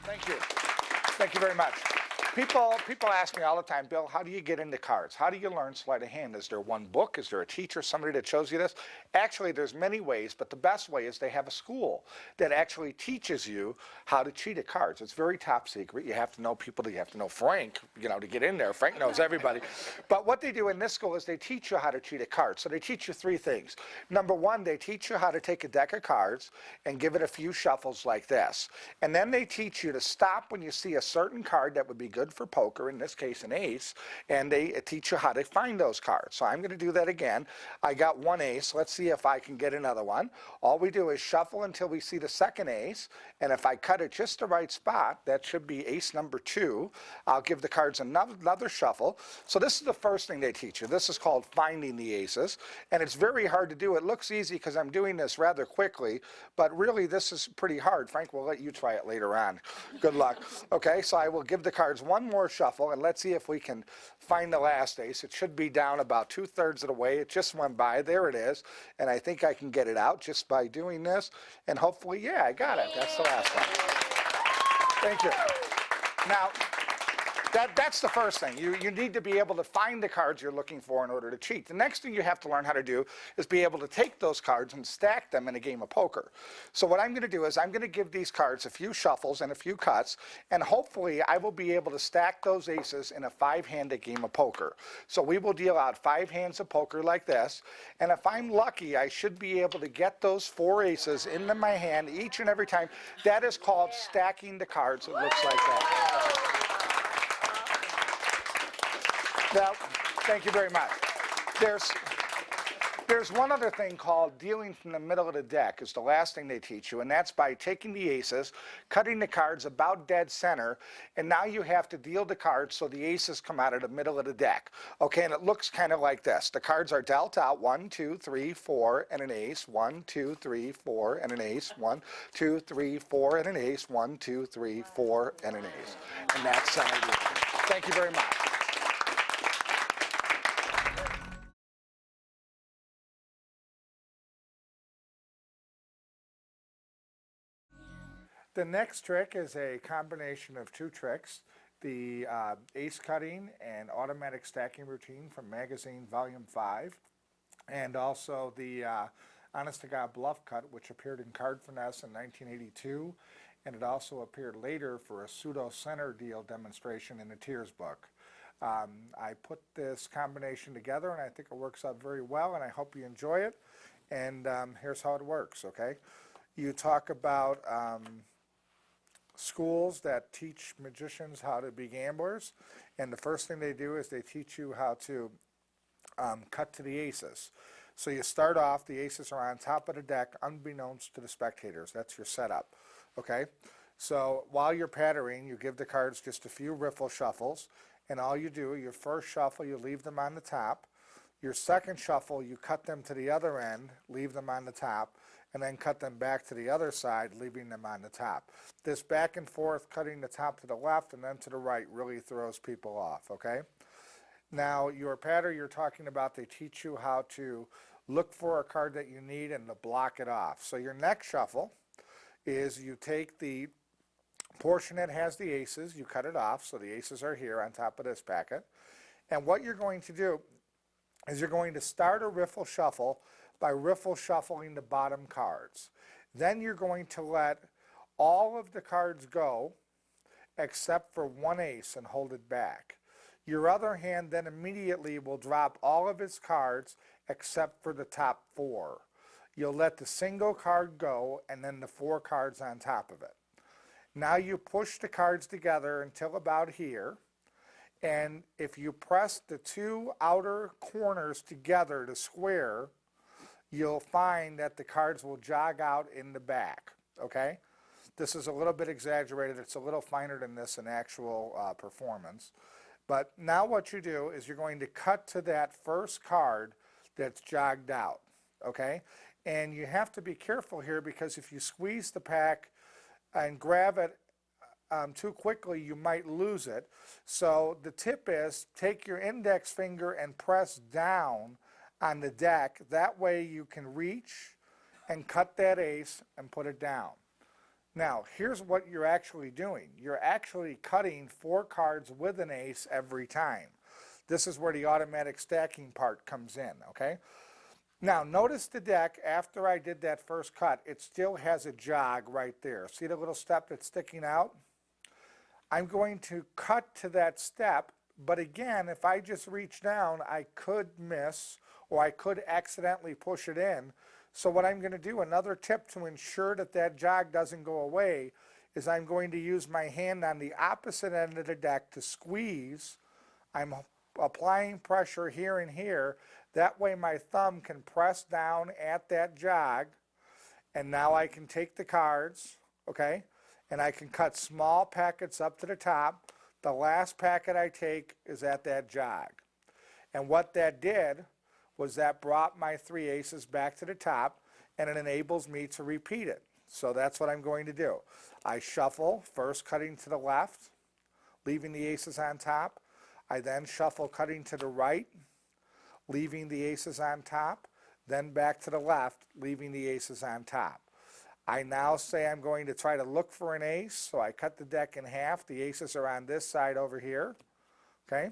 Thank you. Thank you very much. People ask me all the time, Bill, how do you get into cards? How do you learn sleight of hand? Is there one book? Is there a teacher, somebody that shows you this? Actually, there's many ways, but the best way is they have a school that actually teaches you how to cheat at cards. It's very top secret. You have to know people. You have to know Frank, to get in there. Frank knows everybody. But what they do in this school is they teach you how to cheat at cards. So they teach you three things. Number one, they teach you how to take a deck of cards and give it a few shuffles like this. And then they teach you to stop when you see a certain card that would be good for poker, in this case an ace, and they teach you how to find those cards. So I'm going to do that again. I got one ace. Let's see if I can get another one. All we do is shuffle until we see the second ace, and if I cut it just the right spot, that should be ace number 2. I'll give the cards another shuffle. So this is the first thing they teach you. This is called finding the aces, and it's very hard to do. It looks easy because I'm doing this rather quickly, but really this is pretty hard. Frank, we'll let you try it later on. Good luck. Okay, so I will give the cards one more shuffle, and let's see if we can find the last ace. It should be down about 2/3 of the way. It just went by. There it is. And I think I can get it out just by doing this. And hopefully, yeah, I got it. That's the last one. Thank you. Now, that's the first thing. You need to be able to find the cards you're looking for in order to cheat. The next thing you have to learn how to do is be able to take those cards and stack them in a game of poker. So what I'm going to do is I'm going to give these cards a few shuffles and a few cuts, and hopefully I will be able to stack those aces in a 5-handed game of poker. So we will deal out 5 hands of poker like this, and if I'm lucky, I should be able to get those 4 aces into my hand each and every time. That is called stacking the cards. It looks like that. Now, thank you very much. There's one other thing called dealing from the middle of the deck is the last thing they teach you, and that's by taking the aces, cutting the cards about dead center, and now you have to deal the cards so the aces come out of the middle of the deck. Okay, and it looks kind of like this. The cards are dealt out 1, 2, 3, 4, and an ace. 1, 2, 3, 4, and an ace. 1, 2, 3, 4, and an ace. 1, 2, 3, 4, and an ace. And that's thank you very much. The next trick is a combination of 2 tricks, the ace cutting and automatic stacking routine from magazine volume 5, and also the honest to God bluff cut, which appeared in Card Finesse in 1982, and it also appeared later for a pseudo center deal demonstration in the Tears book. I put this combination together and I think it works out very well, and I hope you enjoy it. And here's how it works, okay? You talk about schools that teach magicians how to be gamblers, and the first thing they do is they teach you how to cut to the aces. So you start off, the aces are on top of the deck unbeknownst to the spectators. That's your setup, okay? So while you're pattering, you give the cards just a few riffle shuffles, and all you do, your first shuffle, you leave them on the top. Your second shuffle, you cut them to the other end, leave them on the top, and then cut them back to the other side, leaving them on the top. This back and forth, cutting the top to the left and then to the right, really throws people off, okay? Now, your pattern you're talking about, they teach you how to look for a card that you need and to block it off. So your next shuffle is you take the portion that has the aces, you cut it off, so the aces are here on top of this packet. And what you're going to do is you're going to start a riffle shuffle by riffle shuffling the bottom cards. Then you're going to let all of the cards go except for one ace and hold it back. Your other hand then immediately will drop all of its cards except for the top 4. You'll let the single card go and then the 4 cards on top of it. Now you push the cards together until about here, and if you press the 2 outer corners together to square, you'll find that the cards will jog out in the back, okay? This is a little bit exaggerated. It's a little finer than this in actual performance. But now what you do is you're going to cut to that first card that's jogged out, okay? And you have to be careful here because if you squeeze the pack and grab it too quickly, you might lose it. So the tip is take your index finger and press down on the deck. That way you can reach and cut that ace and put it down. Now, here's what you're actually doing. You're actually cutting 4 cards with an ace every time. This is where the automatic stacking part comes in, okay? Now, notice the deck, after I did that first cut, it still has a jog right there. See the little step that's sticking out? I'm going to cut to that step, but again, if I just reach down, I could miss, or I could accidentally push it in. So what I'm going to do, another tip to ensure that that jog doesn't go away, is I'm going to use my hand on the opposite end of the deck to squeeze. I'm applying pressure here and here. That way my thumb can press down at that jog, and now I can take the cards, okay, and I can cut small packets up to the top. The last packet I take is at that jog. And what that did was that brought my 3 aces back to the top, and it enables me to repeat it. So that's what I'm going to do. I shuffle, first cutting to the left, leaving the aces on top. I then shuffle cutting to the right, leaving the aces on top, then back to the left, leaving the aces on top. I now say I'm going to try to look for an ace, so I cut the deck in half. The aces are on this side over here, okay?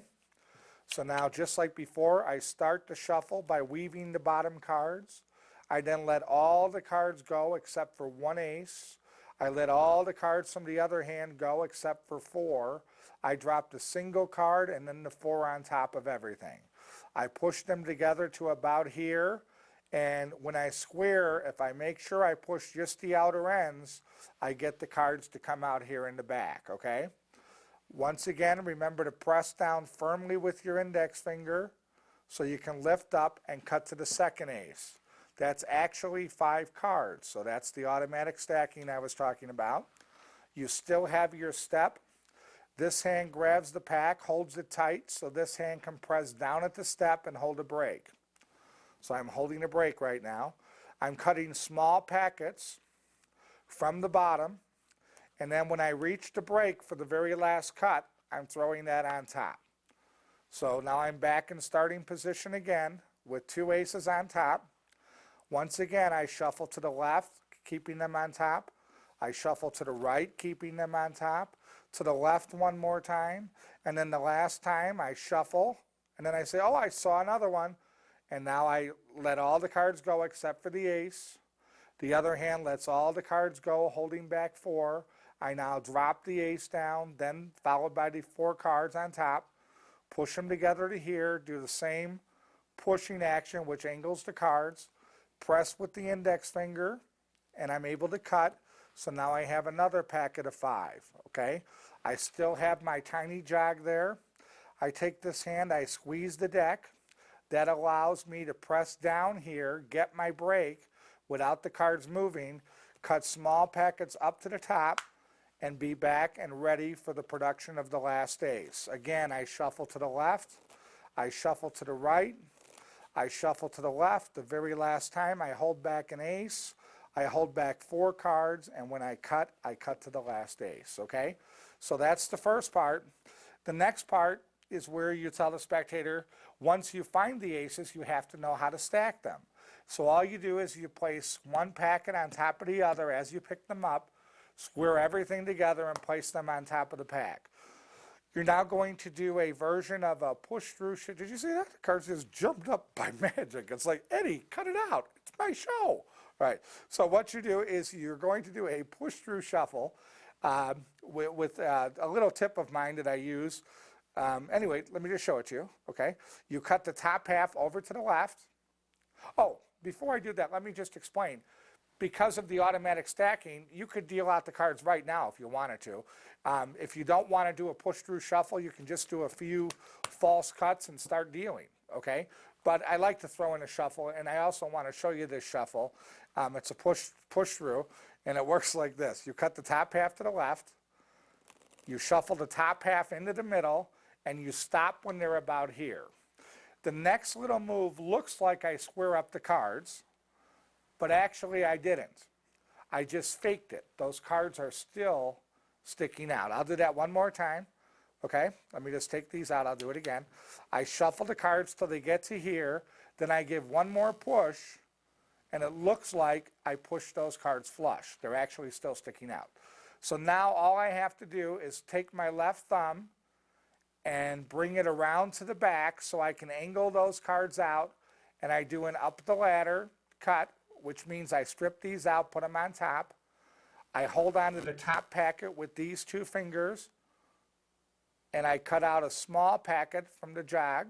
So now, just like before, I start the shuffle by weaving the bottom cards. I then let all the cards go except for 1 ace. I let all the cards from the other hand go except for 4. I drop the single card and then the 4 on top of everything. I push them together to about here, and when I square, if I make sure I push just the outer ends, I get the cards to come out here in the back, okay? Once again, remember to press down firmly with your index finger so you can lift up and cut to the second ace. That's actually 5 cards, so that's the automatic stacking I was talking about. You still have your step. This hand grabs the pack, holds it tight, so this hand can press down at the step and hold a break. So I'm holding a break right now. I'm cutting small packets from the bottom, and then when I reach the break for the very last cut, I'm throwing that on top. So now I'm back in starting position again with 2 aces on top. Once again, I shuffle to the left, keeping them on top. I shuffle to the right, keeping them on top. To the left one more time, and then the last time I shuffle, and then I say, oh, I saw another one, and now I let all the cards go except for the ace. The other hand lets all the cards go, holding back 4. I now drop the ace down, then followed by the 4 cards on top, push them together to here, do the same pushing action, which angles the cards, press with the index finger, and I'm able to cut. So now I have another packet of 5, okay? I still have my tiny jog there. I take this hand, I squeeze the deck. That allows me to press down here, get my break without the cards moving, cut small packets up to the top, and be back and ready for the production of the last ace. Again, I shuffle to the left, I shuffle to the right, I shuffle to the left. The very last time I hold back an ace, I hold back 4 cards, and when I cut to the last ace, okay? So that's the first part. The next part is where you tell the spectator, once you find the aces, you have to know how to stack them. So all you do is you place 1 packet on top of the other as you pick them up, square everything together, and place them on top of the pack. You're now going to do a version of a push-through. Did you see that? The cards just jumped up by magic. It's like, Eddie, cut it out. It's my show. Right. So what you do is you're going to do a push-through shuffle with a little tip of mine that I use. Anyway, let me just show it to you. Okay. You cut the top half over to the left. Oh, before I do that, let me just explain. Because of the automatic stacking, you could deal out the cards right now if you wanted to. If you don't want to do a push-through shuffle, you can just do a few false cuts and start dealing, okay? But I like to throw in a shuffle, and I also want to show you this shuffle. It's a push-through, and it works like this. You cut the top half to the left, you shuffle the top half into the middle, and you stop when they're about here. The next little move looks like I square up the cards, but actually I didn't. I just faked it. Those cards are still sticking out. I'll do that one more time. Okay, let me just take these out. I'll do it again. I shuffle the cards till they get to here. Then I give one more push, and it looks like I pushed those cards flush. They're actually still sticking out. So now all I have to do is take my left thumb and bring it around to the back so I can angle those cards out, and I do an up the ladder cut, which means I strip these out, put them on top. I hold on to the top packet with these two fingers, and I cut out a small packet from the jog.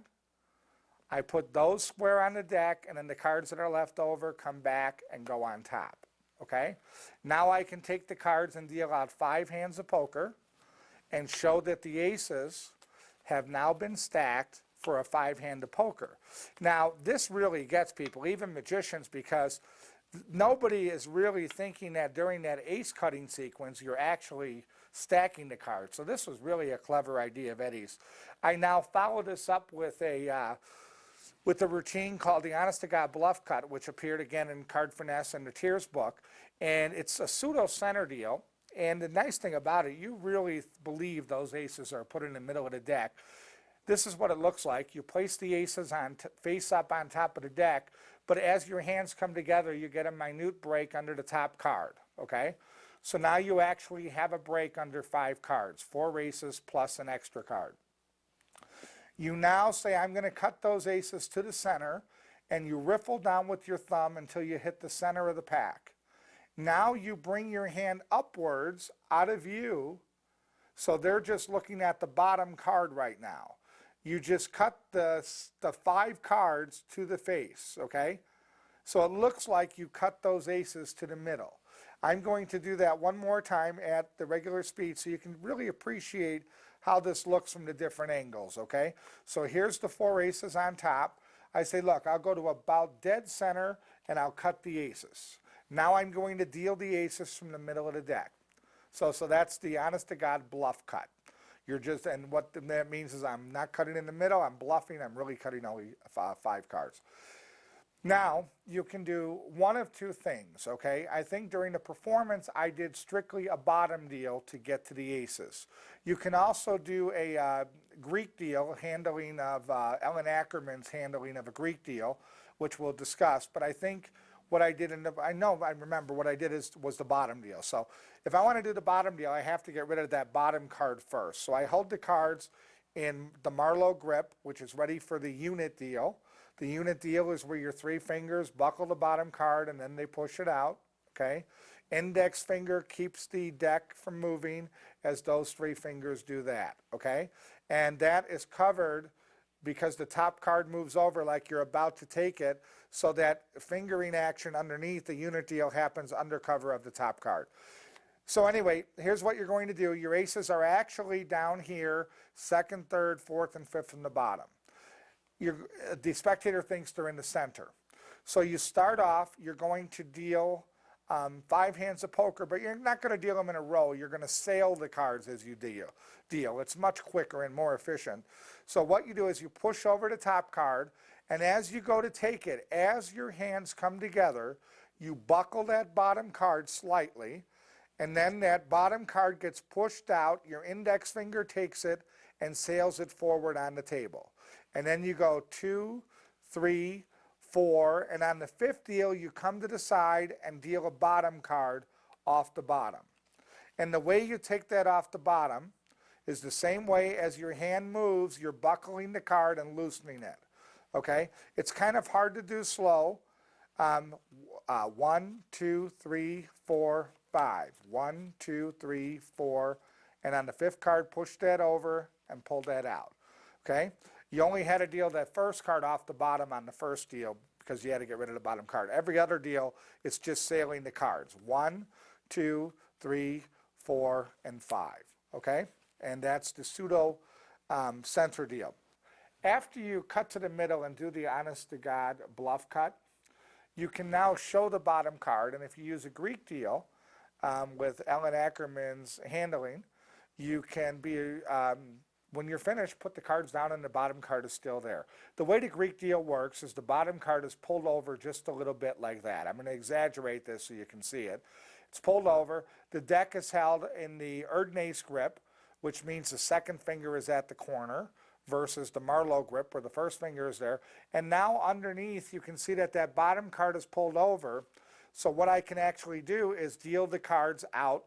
I put those square on the deck, and then the cards that are left over come back and go on top. Okay? Now I can take the cards and deal out 5 hands of poker and show that the aces have now been stacked for a 5-hand of poker. Now, this really gets people, even magicians, because nobody is really thinking that during that ace cutting sequence you're actually stacking the cards. So this was really a clever idea of Eddie's. I now follow this up with a routine called the Honest to God Bluff Cut, which appeared again in Card Finesse and the Tears book, and it's a pseudo center deal. And the nice thing about it, you really believe those aces are put in the middle of the deck. This is what it looks like. You place the aces on face up on top of the deck, but as your hands come together, you get a minute break under the top card, okay? So now you actually have a break under 5 cards, 4 aces plus an extra card. You now say, I'm going to cut those aces to the center, and you riffle down with your thumb until you hit the center of the pack. Now you bring your hand upwards out of view, so they're just looking at the bottom card right now. You just cut the 5 cards to the face, okay? So it looks like you cut those aces to the middle. I'm going to do that one more time at the regular speed so you can really appreciate how this looks from the different angles, okay? So here's the 4 aces on top. I say, look, I'll go to about dead center and I'll cut the aces. Now I'm going to deal the aces from the middle of the deck. So that's the Honest to God Bluff Cut. You're just, and what that means is I'm not cutting in the middle, I'm bluffing, I'm really cutting only 5 cards. Now, you can do one of 2 things, okay? I think during the performance, I did strictly a bottom deal to get to the aces. You can also do a Greek deal, handling of Ellen Ackerman's handling of a Greek deal, which we'll discuss, but I think what I did I remember what I did was the bottom deal. So if I want to do the bottom deal, I have to get rid of that bottom card first. So I hold the cards in the Marlowe grip, which is ready for the unit deal. The unit deal is where your 3 fingers buckle the bottom card and then they push it out, okay? Index finger keeps the deck from moving as those 3 fingers do that, okay? And that is covered because the top card moves over like you're about to take it, so that fingering action underneath the unit deal happens under cover of the top card. So anyway, here's what you're going to do. Your aces are actually down here, 2nd, 3rd, 4th, and 5th from the bottom. The spectator thinks they're in the center. So you start off, you're going to deal 5 hands of poker, but you're not going to deal them in a row. You're going to sail the cards as you deal. It's much quicker and more efficient. So what you do is you push over the top card, and as you go to take it, as your hands come together, you buckle that bottom card slightly, and then that bottom card gets pushed out, your index finger takes it and sails it forward on the table. And then you go 2, 3, 4, and on the 5th deal, you come to the side and deal a bottom card off the bottom. And the way you take that off the bottom is the same way as your hand moves, you're buckling the card and loosening it. Okay? It's kind of hard to do slow. 1, 2, 3, 4, 5. 1, 2, 3, 4. And on the 5th card, push that over and pull that out. Okay? You only had to deal that first card off the bottom on the first deal because you had to get rid of the bottom card. Every other deal, it's just sailing the cards. 1, 2, 3, 4, and 5. Okay? And that's the pseudo center deal. After you cut to the middle and do the Honest to God Bluff Cut, you can now show the bottom card. And if you use a Greek deal with Ellen Ackerman's handling, you can be, when you're finished, put the cards down and the bottom card is still there. The way the Greek deal works is the bottom card is pulled over just a little bit like that. I'm going to exaggerate this so you can see it. It's pulled over. The deck is held in the Erdnase grip, which means the 2nd finger is at the corner. versus the Marlowe grip where the first finger is there. And now underneath you can see that that bottom card is pulled over. So what I can actually do is deal the cards out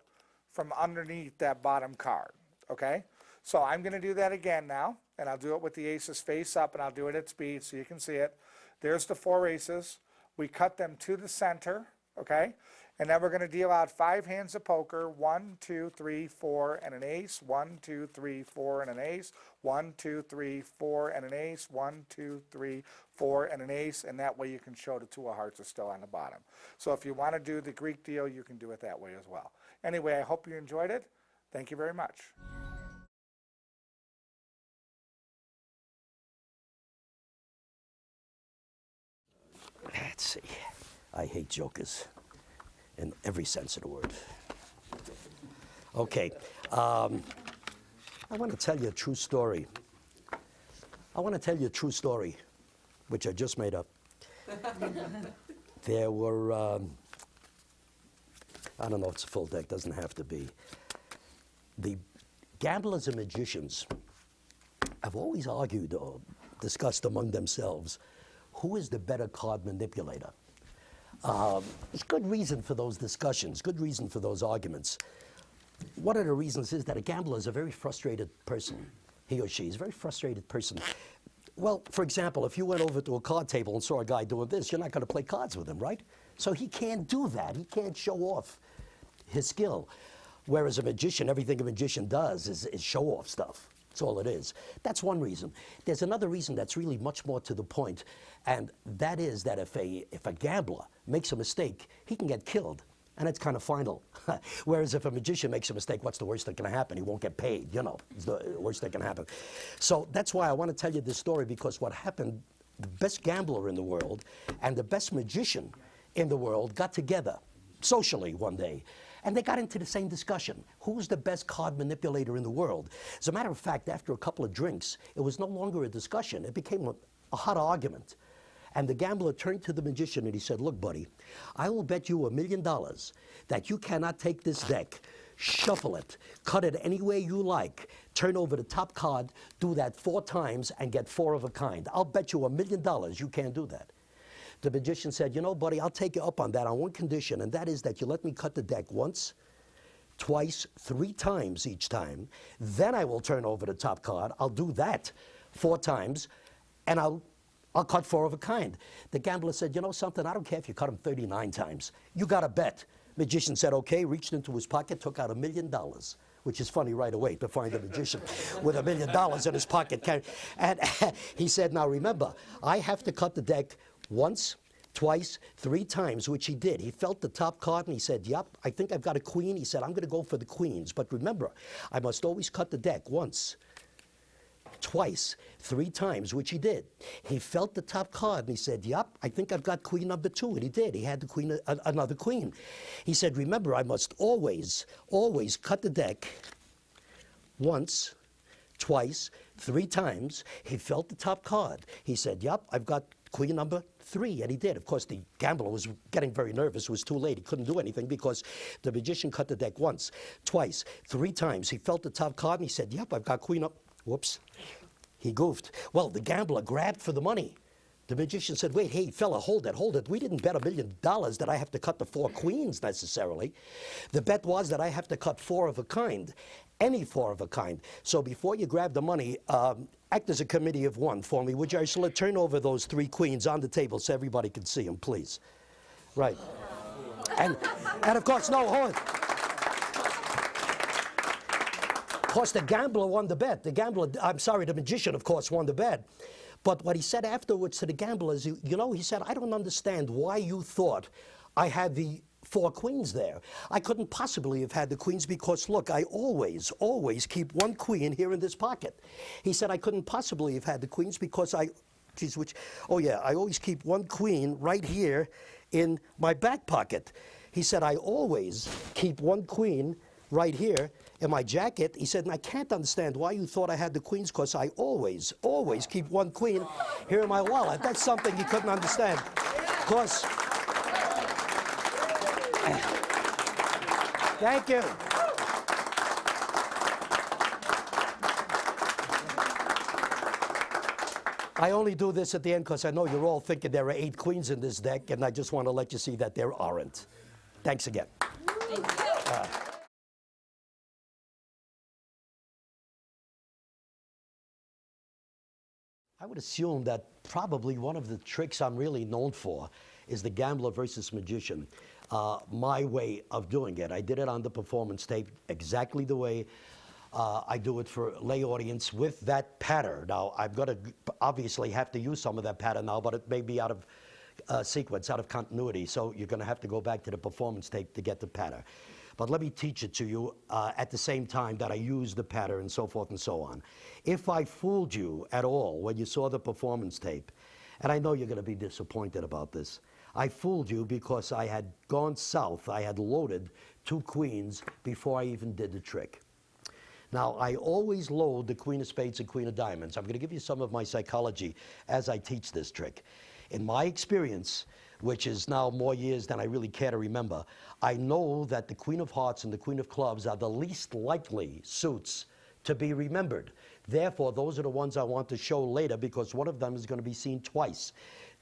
from underneath that bottom card, okay? So I'm going to do that again now, and I'll do it with the aces face up, and I'll do it at speed so you can see it. There's the 4 aces. We cut them to the center, okay? And then we're going to deal out 5 hands of poker, 1, 2, 3, 4, and an ace, 1, 2, 3, 4, and an ace, 1, 2, 3, 4, and an ace, 1, 2, 3, 4, and an ace, and that way you can show the 2 of hearts is still on the bottom. So if you want to do the Greek deal, you can do it that way as well. Anyway, I hope you enjoyed it. Thank you very much. Let's see. I hate jokers in every sense of the word. Okay. I want to tell you a true story. Which I just made up. There were, I don't know, it's a full deck, doesn't have to be. The gamblers and magicians have always argued or discussed among themselves who is the better card manipulator. There's good reason for those discussions, good reason for those arguments. One of the reasons is that a gambler is a very frustrated person. He or she is a very frustrated person. Well, for example, if you went over to a card table and saw a guy doing this, you're not going to play cards with him, right? So he can't do that. He can't show off his skill. Whereas a magician, everything a magician does is show off stuff. That's all it is. That's one reason. There's another reason that's really much more to the point, and that is that if a gambler makes a mistake, he can get killed, and it's kind of final. Whereas if a magician makes a mistake, what's the worst that can happen? He won't get paid, you know, it's the worst that can happen. So that's why I want to tell you this story, because what happened, the best gambler in the world and the best magician in the world got together socially one day, and they got into the same discussion. Who's the best card manipulator in the world? As a matter of fact, after a couple of drinks, it was no longer a discussion. It became a hot argument. And the gambler turned to the magician and he said, look, buddy, I will bet you $1 million that you cannot take this deck, shuffle it, cut it any way you like, turn over the top card, do that 4 times, and get 4 of a kind. I'll bet you $1 million you can't do that. The magician said, you know, buddy, I'll take you up on that on one condition, and that is that you let me cut the deck once, twice, 3 times each time. Then I will turn over the top card. I'll do that 4 times, and I'll cut 4 of a kind. The gambler said, you know something, I don't care if you cut them 39 times. You got to bet. Magician said, okay, reached into his pocket, took out $1 million, which is funny right away to find a magician with $1 million in his pocket. And he said, now remember, I have to cut the deck once, twice, 3 times, which he did. He felt the top card and he said, yep, I think I've got a queen. He said, I'm going to go for the queens. But remember, I must always cut the deck once, twice, 3 times, which he did. He felt the top card and he said, yep, I think I've got queen number 2. And he did. He had the queen, another queen. He said, remember, I must always cut the deck once, twice, 3 times. He felt the top card. He said, yep, I've got queen number 3, and he did. Of course, the gambler was getting very nervous. It was too late. He couldn't do anything because the magician cut the deck once, twice, 3 times. He felt the top card, and he said, yep, I've got queen up. Whoops. He goofed. Well, the gambler grabbed for the money. The magician said, wait, hey, fella, hold it. We didn't bet $1 million that I have to cut the 4 queens necessarily. The bet was that I have to cut 4 of a kind, any 4 of a kind. So before you grab the money, act as a committee of 1 for me, would you? Ursula, turn over those 3 queens on the table so everybody can see them, please. Right. And of course, no, hold it. Of course, the gambler won the bet. The magician, of course, won the bet. But what he said afterwards to the gambler is, you know, he said, I don't understand why you thought I had the 4 queens there. I couldn't possibly have had the queens because, look, I always keep 1 queen here in this pocket. He said, I couldn't possibly have had the queens because I always keep 1 queen right here in my back pocket. He said, I always keep 1 queen right here in my jacket. He said, and I can't understand why you thought I had the queens because I always keep 1 queen here in my wallet. That's something he couldn't understand. Because, thank you. I only do this at the end because I know you're all thinking there are 8 queens in this deck, and I just want to let you see that there aren't. Thanks again. Thank you. I would assume that probably one of the tricks I'm really known for is the gambler versus magician. My way of doing it. I did it on the performance tape exactly the way I do it for lay audience with that pattern. Now, I'm going to obviously have to use some of that pattern now, but it may be out of sequence, out of continuity. So you're going to have to go back to the performance tape to get the pattern. But let me teach it to you at the same time that I use the pattern and so forth and so on. If I fooled you at all when you saw the performance tape, and I know you're going to be disappointed about this, I fooled you because I had gone south. I had loaded 2 queens before I even did the trick. Now, I always load the queen of spades and queen of diamonds. I'm going to give you some of my psychology as I teach this trick. In my experience, which is now more years than I really care to remember, I know that the queen of hearts and the queen of clubs are the least likely suits to be remembered. Therefore, those are the ones I want to show later because one of them is going to be seen twice.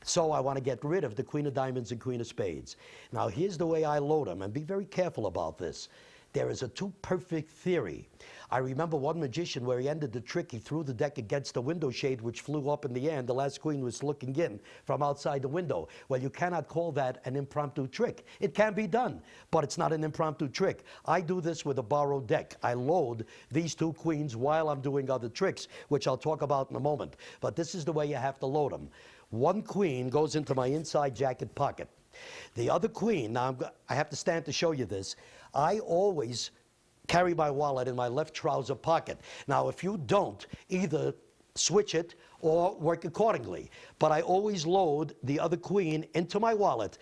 So I want to get rid of the queen of diamonds and queen of spades. Now, here's the way I load them, and be very careful about this. There is a too-perfect theory. I remember one magician where he ended the trick, he threw the deck against the window shade, which flew up in the air, and the last queen was looking in from outside the window. Well, you cannot call that an impromptu trick. It can be done, but it's not an impromptu trick. I do this with a borrowed deck. I load these 2 queens while I'm doing other tricks, which I'll talk about in a moment. But this is the way you have to load them. 1 queen goes into my inside jacket pocket. The other queen, now I have to stand to show you this, I always carry my wallet in my left trouser pocket. Now, if you don't, either switch it or work accordingly. But I always load the other queen into my wallet.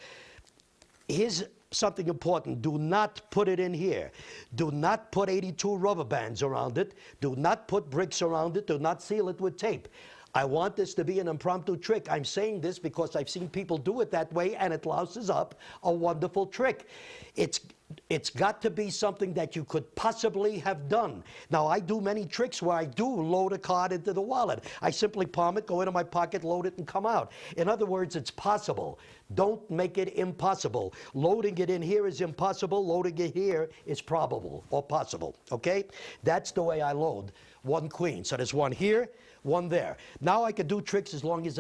Here's something important. Do not put it in here. Do not put 82 rubber bands around it. Do not put bricks around it. Do not seal it with tape. I want this to be an impromptu trick. I'm saying this because I've seen people do it that way, and it louses up a wonderful trick. It's got to be something that you could possibly have done. Now, I do many tricks where I do load a card into the wallet. I simply palm it, go into my pocket, load it, and come out. In other words, it's possible. Don't make it impossible. Loading it in here is impossible. Loading it here is probable or possible, okay? That's the way I load 1 queen. So there's 1 here, 1 there. Now I can do tricks as long as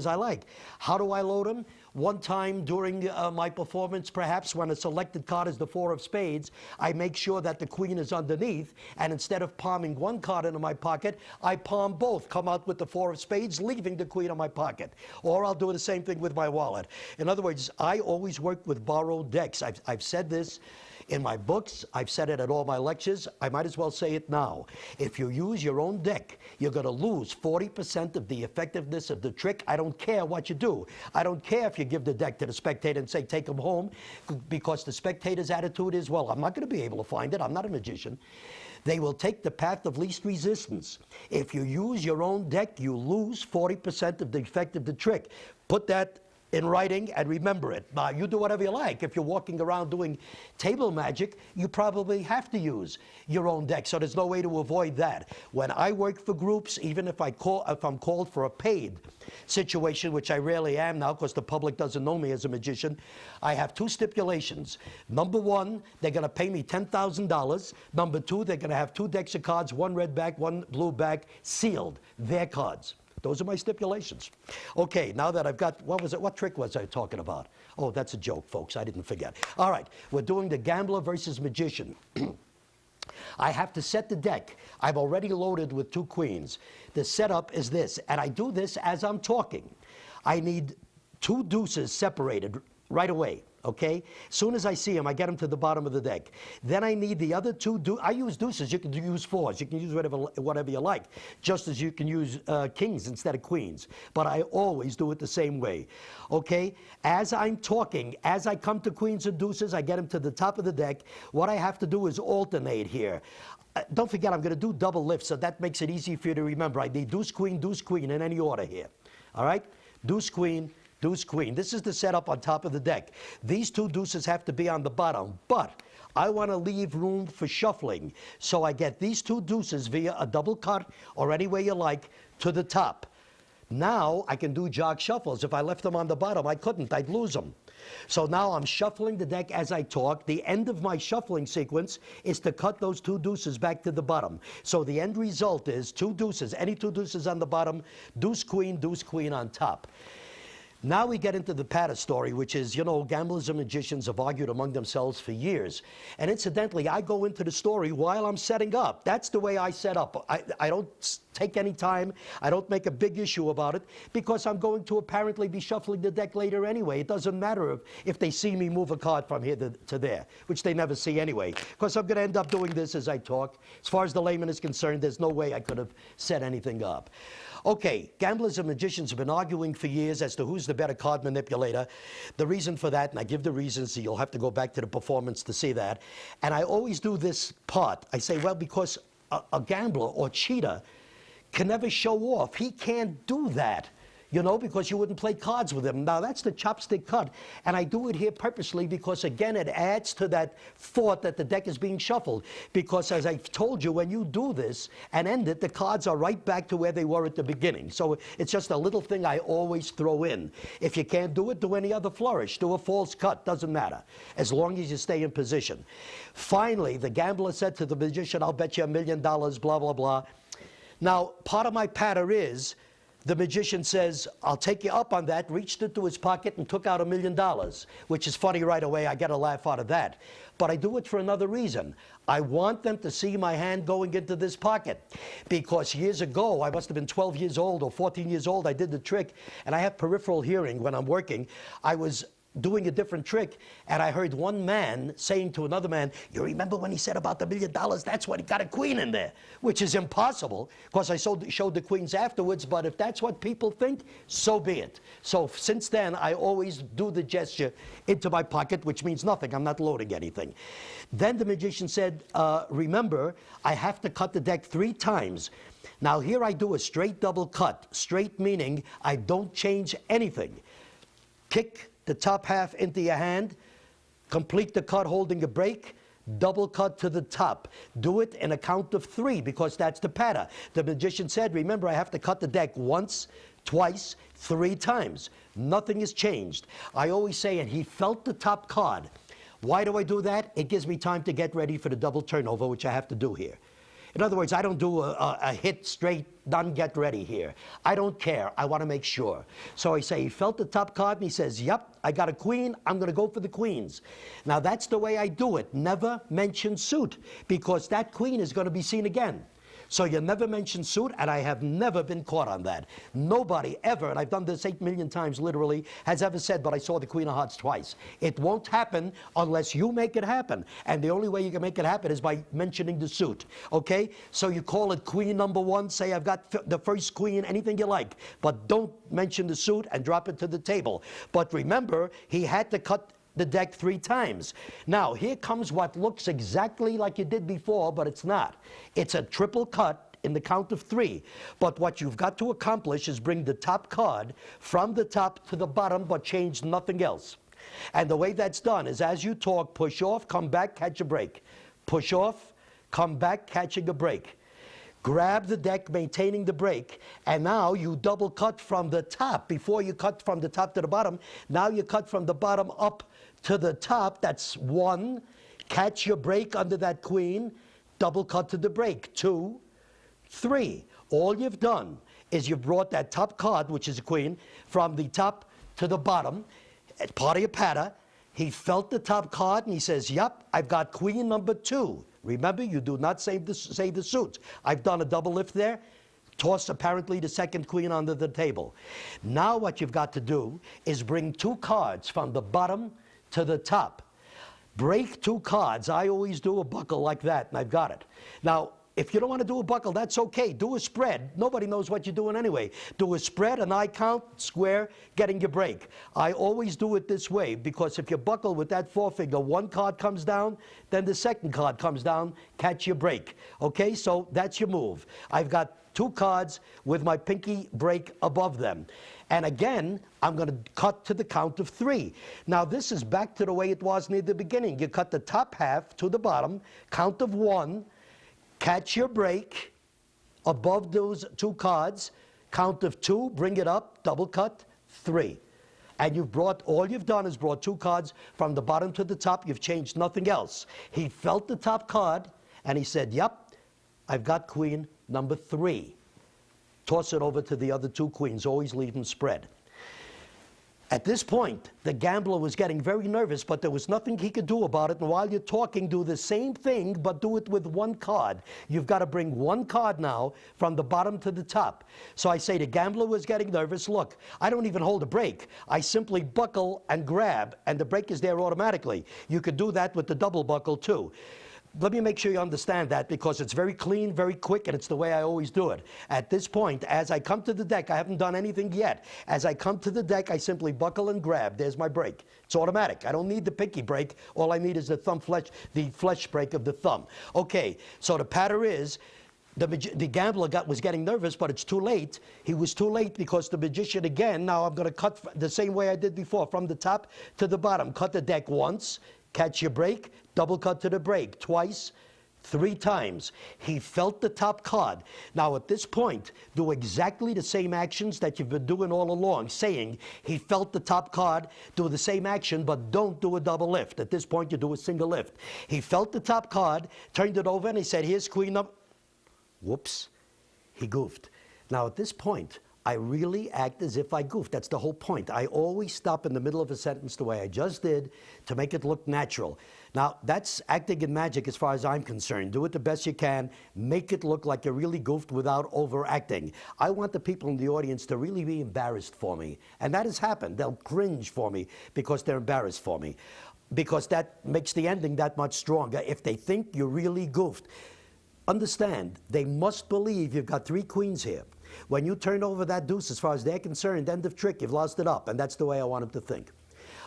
I like. How do I load them? One time during my performance, perhaps when a selected card is the 4 of spades, I make sure that the queen is underneath, and instead of palming 1 card into my pocket, I palm both, come out with the 4 of spades, leaving the queen in my pocket. Or I'll do the same thing with my wallet. In other words, I always work with borrowed decks. I've said this in my books. I've said it at all my lectures. I might as well say it now. If you use your own deck, you're going to lose 40% of the effectiveness of the trick. I don't care what you do. I don't care if you give the deck to the spectator and say, take him home, because the spectator's attitude is, well, I'm not going to be able to find it. I'm not a magician. They will take the path of least resistance. If you use your own deck, you lose 40% of the effect of the trick. Put that in writing and remember it. Now, you do whatever you like. If you're walking around doing table magic, you probably have to use your own deck, so there's no way to avoid that. When I work for groups, even if I'm called for a paid situation, which I rarely am now because the public doesn't know me as a magician, I have 2 stipulations. Number 1, they're going to pay me $10,000. Number 2, they're going to have 2 decks of cards, 1 red back, 1 blue back, sealed, their cards. Those are my stipulations. Okay, now that I've got, what trick was I talking about? Oh, that's a joke, folks. I didn't forget. All right, we're doing the gambler versus magician. I have to set the deck. I've already loaded with 2 queens. The setup is this, and I do this as I'm talking. I need 2 deuces separated right away. Okay? As soon as I see them, I get them to the bottom of the deck. Then I need the other 2 I use deuces. You can use 4s. You can use whatever you like, just as you can use kings instead of queens. But I always do it the same way. Okay? As I'm talking, as I come to queens and deuces, I get them to the top of the deck. What I have to do is alternate here. Don't forget, I'm going to do double lifts, so that makes it easy for you to remember. I need deuce, queen, in any order here. All right? Deuce, queen. Deuce, queen. This is the setup on top of the deck. These 2 deuces have to be on the bottom, but I want to leave room for shuffling. So I get these 2 deuces via a double cut or any way you like to the top. Now I can do jog shuffles. If I left them on the bottom, I couldn't. I'd lose them. So now I'm shuffling the deck as I talk. The end of my shuffling sequence is to cut those 2 deuces back to the bottom. So the end result is 2 deuces, any 2 deuces on the bottom, deuce, queen on top. Now we get into the patter story, which is, you know, gamblers and magicians have argued among themselves for years. And incidentally, I go into the story while I'm setting up. That's the way I set up. I don't take any time. I don't make a big issue about it because I'm going to apparently be shuffling the deck later anyway. It doesn't matter if they see me move a card from here to there, which they never see anyway, because I'm going to end up doing this as I talk. As far as the layman is concerned, there's no way I could have set anything up. Okay, gamblers and magicians have been arguing for years as to who's the better card manipulator. The reason for that, and I give the reasons, so you'll have to go back to the performance to see that. And I always do this part. I say, well, because a gambler or cheater can never show off. He can't do that, you know, because you wouldn't play cards with him. Now, that's the chopstick cut. And I do it here purposely because, again, it adds to that thought that the deck is being shuffled. Because, as I've told you, when you do this and end it, the cards are right back to where they were at the beginning. So it's just a little thing I always throw in. If you can't do it, do any other flourish. Do a false cut. Doesn't matter, as long as you stay in position. Finally, the gambler said to the magician, I'll bet you $1 million, blah, blah, blah. Now, part of my patter is, the magician says, I'll take you up on that, reached into his pocket and took out $1 million, which is funny right away. I get a laugh out of that. But I do it for another reason. I want them to see my hand going into this pocket. Because years ago, I must have been 12 years old or 14 years old, I did the trick, and I have peripheral hearing when I'm working. I was doing a different trick, and I heard one man saying to another man, you remember when he said about the $1 million? That's what he got a queen in there, which is impossible, because I showed the queens afterwards, but if that's what people think, so be it. So since then, I always do the gesture into my pocket, which means nothing. I'm not loading anything. Then the magician said, remember, I have to cut the deck 3 times. Now here I do a straight double cut. Straight meaning I don't change anything. Kick the top half into your hand, complete the cut holding a break, double cut to the top. Do it in a count of 3 because that's the patter. The magician said, remember, I have to cut the deck once, twice, 3 times. Nothing has changed. I always say, and he felt the top card. Why do I do that? It gives me time to get ready for the double turnover, which I have to do here. In other words, I don't do a hit straight, done, get ready here. I don't care. I want to make sure. So I say, he felt the top card, and he says, yep, I got a queen. I'm going to go for the queens. Now, that's the way I do it. Never mention suit, because that queen is going to be seen again. So you never mention suit, and I have never been caught on that. Nobody ever, and I've done this 8 million times literally, has ever said, but I saw the Queen of Hearts twice. It won't happen unless you make it happen. And the only way you can make it happen is by mentioning the suit, okay? So you call it queen number 1, say I've got the first queen, anything you like, but don't mention the suit and drop it to the table. But remember, he had to cut the deck 3 times. Now, here comes what looks exactly like you did before, but it's not. It's a triple cut in the count of 3. But what you've got to accomplish is bring the top card from the top to the bottom, but change nothing else. And the way that's done is as you talk, push off, come back, catch a break. Push off, come back, catching a break. Grab the deck, maintaining the break, and now you double cut from the top. Before you cut from the top to the bottom, now you cut from the bottom up to the top. That's 1. Catch your break under that queen, double cut to the break. 2, 3. All you've done is you've brought that top card, which is a queen, from the top to the bottom. It's part of your patter. He felt the top card, and he says, yep, I've got queen number 2. Remember, you do not say the suit. I've done a double lift there. Toss apparently the second queen under the table. Now what you've got to do is bring 2 cards from the bottom to the top. Break 2 cards. I always do a buckle like that, and I've got it. Now, if you don't want to do a buckle, that's okay. Do a spread. Nobody knows what you're doing anyway. Do a spread, an eye count, square, getting your break. I always do it this way, because if you buckle with that forefinger, 1 card comes down, then the second card comes down, catch your break. Okay, so that's your move. I've got 2 cards with my pinky break above them. And again, I'm going to cut to the count of 3. Now, this is back to the way it was near the beginning. You cut the top half to the bottom, count of 1, catch your break above those 2 cards, Count of 2, bring it up, double cut, 3. And all you've done is brought 2 cards from the bottom to the top. You've changed nothing else. He felt the top card, and he said, yep, I've got queen number 3. Toss it over to the other 2 queens. Always leave them spread. At this point, the gambler was getting very nervous, but there was nothing he could do about it. And while you're talking, do the same thing, but do it with 1 card. You've got to bring 1 card now from the bottom to the top. So I say the gambler was getting nervous. Look, I don't even hold a break. I simply buckle and grab, and the break is there automatically. You could do that with the double buckle, too. Let me make sure you understand that, because it's very clean, very quick, and it's the way I always do it. At this point, as I come to the deck, I haven't done anything yet. As I come to the deck, I simply buckle and grab. There's my break. It's automatic. I don't need the pinky break. All I need is the flesh break of the thumb. Okay, so the pattern is, the gambler was getting nervous, but it's too late. He was too late because the magician, again, now I'm going to cut the same way I did before, from the top to the bottom. Cut the deck once, catch your break, double cut to the break, twice, 3 times. He felt the top card. Now at this point, do exactly the same actions that you've been doing all along, saying he felt the top card, do the same action, but don't do a double lift. At this point, you do a single lift. He felt the top card, turned it over, and he said, here's queen number... Whoops, he goofed. Now at this point, I really act as if I goofed. That's the whole point. I always stop in the middle of a sentence the way I just did to make it look natural. Now, that's acting in magic as far as I'm concerned. Do it the best you can. Make it look like you really goofed without overacting. I want the people in the audience to really be embarrassed for me. And that has happened. They'll cringe for me because they're embarrassed for me. Because that makes the ending that much stronger if they think you really goofed. Understand, they must believe you've got 3 queens here. When you turn over that deuce, as far as they're concerned, end of trick, you've lost it up, and that's the way I want them to think.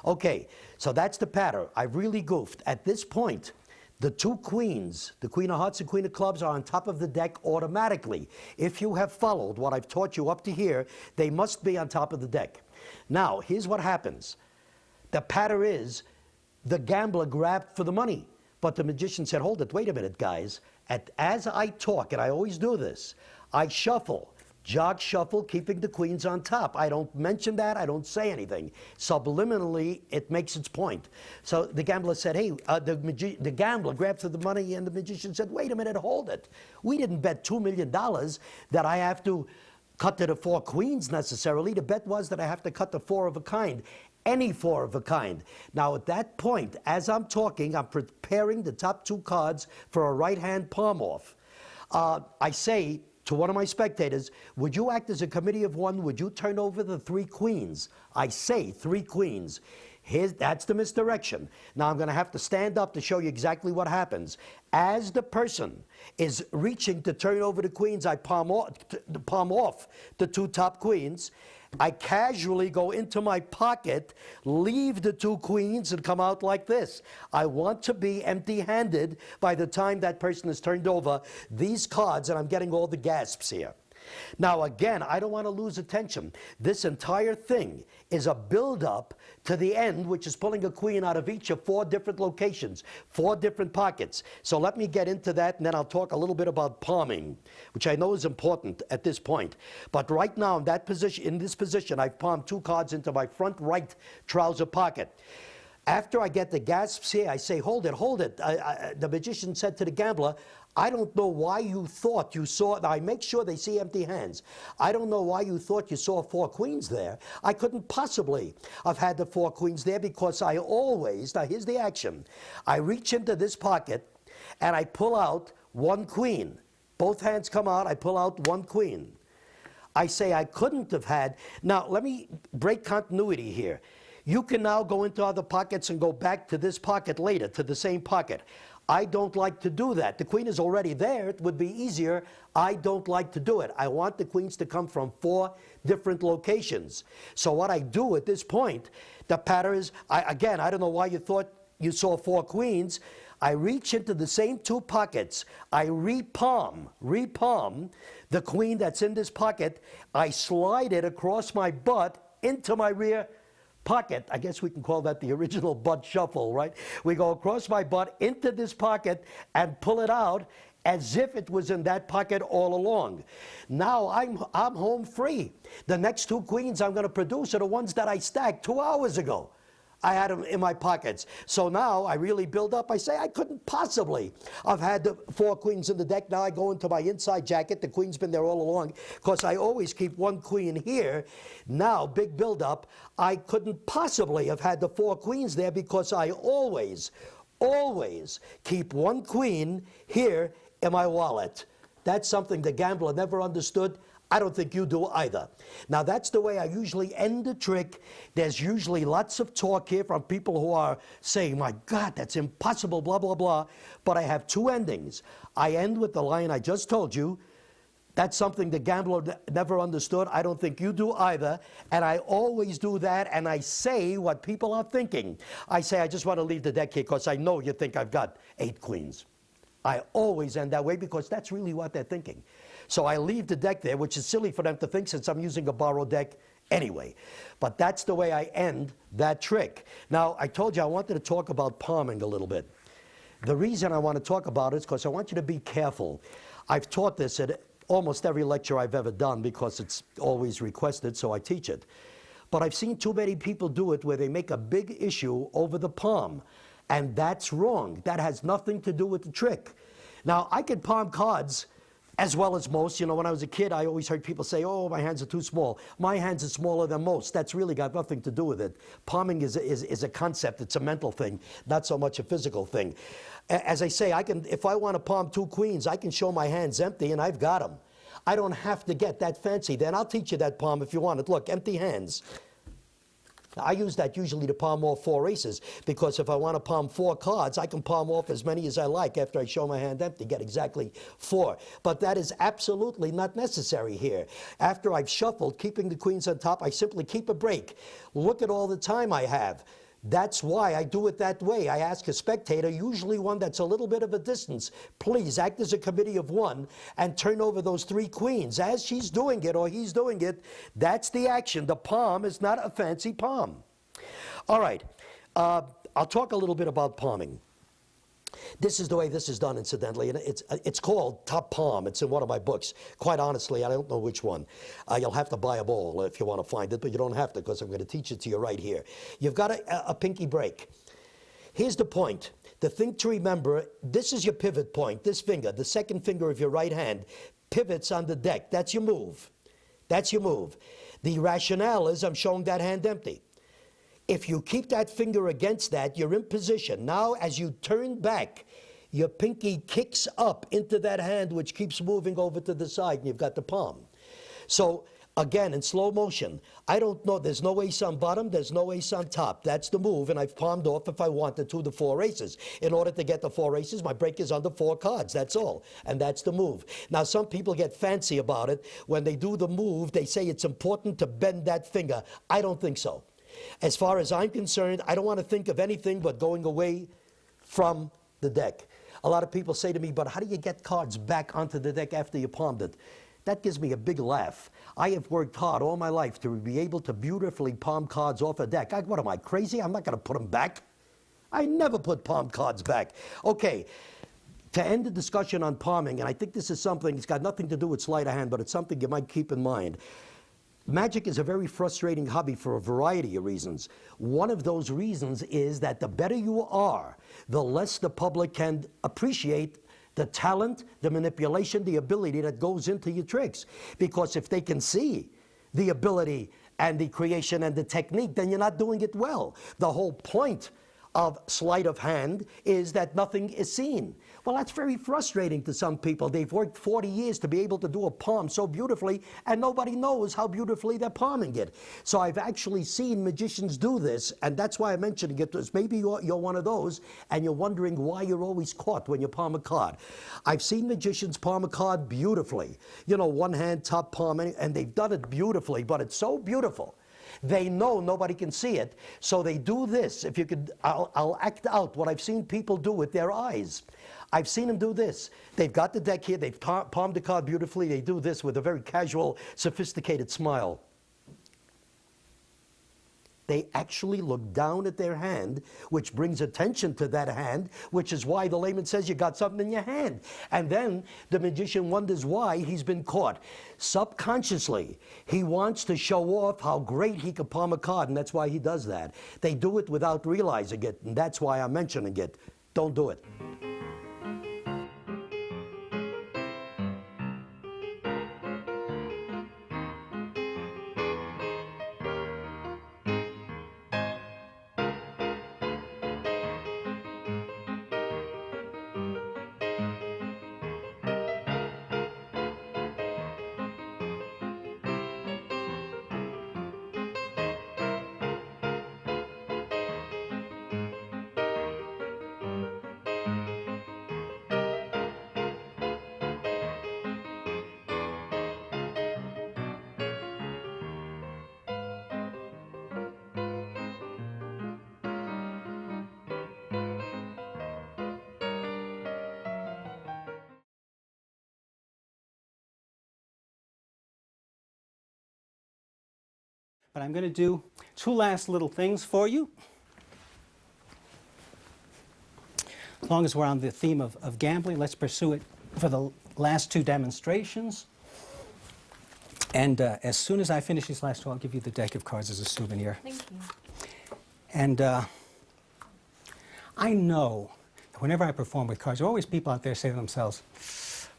Okay, so that's the pattern. I really goofed. At this point, the 2 queens, the queen of hearts and queen of clubs, are on top of the deck automatically. If you have followed what I've taught you up to here, they must be on top of the deck. Now, here's what happens. The pattern is the gambler grabbed for the money, but the magician said, hold it, wait a minute, guys. As I talk, and I always do this, I shuffle. Jog shuffle, keeping the queens on top. I don't mention that. I don't say anything. Subliminally, it makes its point. So the gambler said, hey, the gambler grabbed for the money, and the magician said, wait a minute, hold it. We didn't bet $2 million that I have to cut to the 4 queens necessarily. The bet was that I have to cut the 4 of a kind. Any 4 of a kind. Now at that point, as I'm talking, I'm preparing the top 2 cards for a right-hand palm off. I say to one of my spectators, would you act as a committee of 1? Would you turn over the 3 queens? I say 3 queens. That's the misdirection. Now I'm going to have to stand up to show you exactly what happens. As the person is reaching to turn over the queens, I palm off the 2 top queens. I casually go into my pocket, leave the 2 queens, and come out like this. I want to be empty-handed by the time that person has turned over these cards, and I'm getting all the gasps here. Now again, I don't want to lose attention. This entire thing is a build-up to the end, which is pulling a queen out of each of 4 different locations, 4 different pockets. So let me get into that, and then I'll talk a little bit about palming, which I know is important at this point. But right now, in this position, I've palmed 2 cards into my front right trouser pocket. After I get the gasps here, I say, hold it, hold it. The magician said to the gambler, I don't know why you thought you saw, I make sure they see empty hands. I don't know why you thought you saw 4 queens there. I couldn't possibly have had the 4 queens there because I always, now here's the action. I reach into this pocket and I pull out 1 queen. Both hands come out, I pull out 1 queen. I say I couldn't have had, now let me break continuity here. You can now go into other pockets and go back to this pocket later, to the same pocket. I don't like to do that. The queen is already there. It would be easier. I don't like to do it. I want the queens to come from 4 different locations. So what I do at this point, the pattern is, again, I don't know why you thought you saw 4 queens. I reach into the same 2 pockets. I repalm the queen that's in this pocket. I slide it across my butt into my rear pocket. I guess we can call that the original butt shuffle, right? We go across my butt into this pocket and pull it out, as if it was in that pocket all along. Now I'm home free. The next 2 queens I'm going to produce are the ones that I stacked 2 hours ago. I had them in my pockets. So now I really build up. I say I couldn't possibly have had the 4 queens in the deck. Now I go into my inside jacket. The queen's been there all along because I always keep 1 queen here. Now, big build up. I couldn't possibly have had the 4 queens there because I always keep 1 queen here in my wallet. That's something the gambler never understood. I don't think you do either. Now, that's the way I usually end the trick. There's usually lots of talk here from people who are saying, my God, that's impossible, blah, blah, blah. But I have 2 endings. I end with the line I just told you. That's something the gambler never understood. I don't think you do either. And I always do that, and I say what people are thinking. I say, I just want to leave the deck here because I know you think I've got 8 queens. I always end that way because that's really what they're thinking. So I leave the deck there, which is silly for them to think since I'm using a borrowed deck anyway. But that's the way I end that trick. Now, I told you I wanted to talk about palming a little bit. The reason I want to talk about it is because I want you to be careful. I've taught this at almost every lecture I've ever done because it's always requested, so I teach it. But I've seen too many people do it where they make a big issue over the palm. And that's wrong. That has nothing to do with the trick. Now, I can palm cards as well as most. You know, when I was a kid, I always heard people say, oh, my hands are too small. My hands are smaller than most. That's really got nothing to do with it. Palming is a concept. It's a mental thing, not so much a physical thing. As I say, if I want to palm 2 queens, I can show my hands empty, and I've got them. I don't have to get that fancy. Then I'll teach you that palm if you want it. Look, empty hands. I use that usually to palm off 4 aces, because if I want to palm 4 cards, I can palm off as many as I like after I show my hand empty, get exactly 4. But that is absolutely not necessary here. After I've shuffled, keeping the queens on top, I simply keep a break. Look at all the time I have. That's why I do it that way. I ask a spectator, usually one that's a little bit of a distance, please act as a committee of 1 and turn over those 3 queens. As she's doing it or he's doing it, that's the action. The palm is not a fancy palm. All right, I'll talk a little bit about palming. This is the way this is done, incidentally, and it's called Top Palm. It's in one of my books. Quite honestly, I don't know which one. You'll have to buy a ball if you want to find it, but you don't have to because I'm going to teach it to you right here. You've got a pinky break. Here's the point. The thing to remember, this is your pivot point. This finger, the second finger of your right hand, pivots on the deck. That's your move. That's your move. The rationale is I'm showing that hand empty. If you keep that finger against that, you're in position. Now, as you turn back, your pinky kicks up into that hand, which keeps moving over to the side, and you've got the palm. So, again, in slow motion, I don't know, there's no ace on bottom, there's no ace on top. That's the move, and I've palmed off, if I wanted to, the 4 aces. In order to get the 4 aces, my break is under 4 cards, that's all. And that's the move. Now, some people get fancy about it. When they do the move, they say it's important to bend that finger. I don't think so. As far as I'm concerned, I don't want to think of anything but going away from the deck. A lot of people say to me, but how do you get cards back onto the deck after you palmed it? That gives me a big laugh. I have worked hard all my life to be able to beautifully palm cards off a deck. What am I, crazy? I'm not going to put them back. I never put palm cards back. Okay, to end the discussion on palming, and I think this is something, it's got nothing to do with sleight of hand, but it's something you might keep in mind. Magic is a very frustrating hobby for a variety of reasons. One of those reasons is that the better you are, the less the public can appreciate the talent, the manipulation, the ability that goes into your tricks. Because if they can see the ability and the creation and the technique, then you're not doing it well. The whole point of sleight of hand is that nothing is seen. Well, that's very frustrating to some people. They've worked 40 years to be able to do a palm so beautifully, and nobody knows how beautifully they're palming it. So I've actually seen magicians do this, and that's why I'm mentioning it, because maybe you're one of those, and you're wondering why you're always caught when you palm a card. I've seen magicians palm a card beautifully. You know, one hand, top palm, and they've done it beautifully, but it's so beautiful. They know nobody can see it, so they do this. If you could, I'll act out what I've seen people do with their eyes. I've seen them do this. They've got the deck here, they've palmed the card beautifully, they do this with a very casual, sophisticated smile. They actually look down at their hand, which brings attention to that hand, which is why the layman says you got something in your hand. And then the magician wonders why he's been caught. Subconsciously, he wants to show off how great he can palm a card, and that's why he does that. They do it without realizing it, and that's why I'm mentioning it. Don't do it. But I'm going to do two last little things for you. As long as we're on the theme of gambling, let's pursue it for the last two demonstrations. And as soon as I finish these last two, I'll give you the deck of cards as a souvenir. Thank you. And I know that whenever I perform with cards, there are always people out there saying to themselves,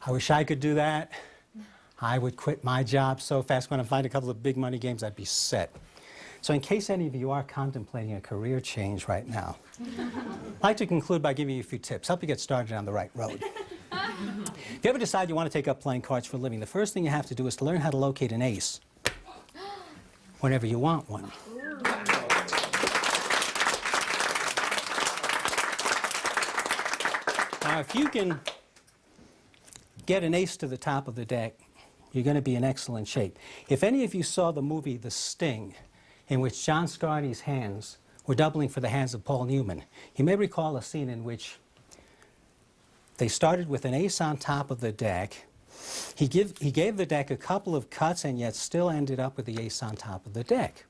I wish I could do that. I would quit my job so fast. When I find a couple of big money games, I'd be set. So in case any of you are contemplating a career change right now, I'd like to conclude by giving you a few tips, help you get started on the right road. If you ever decide you want to take up playing cards for a living, the first thing you have to do is to learn how to locate an ace whenever you want one. Now, if you can get an ace to the top of the deck, you're going to be in excellent shape. If any of you saw the movie The Sting, in which John Scardy's hands were doubling for the hands of Paul Newman, you may recall a scene in which they started with an ace on top of the deck. He gave the deck a couple of cuts and yet still ended up with the ace on top of the deck.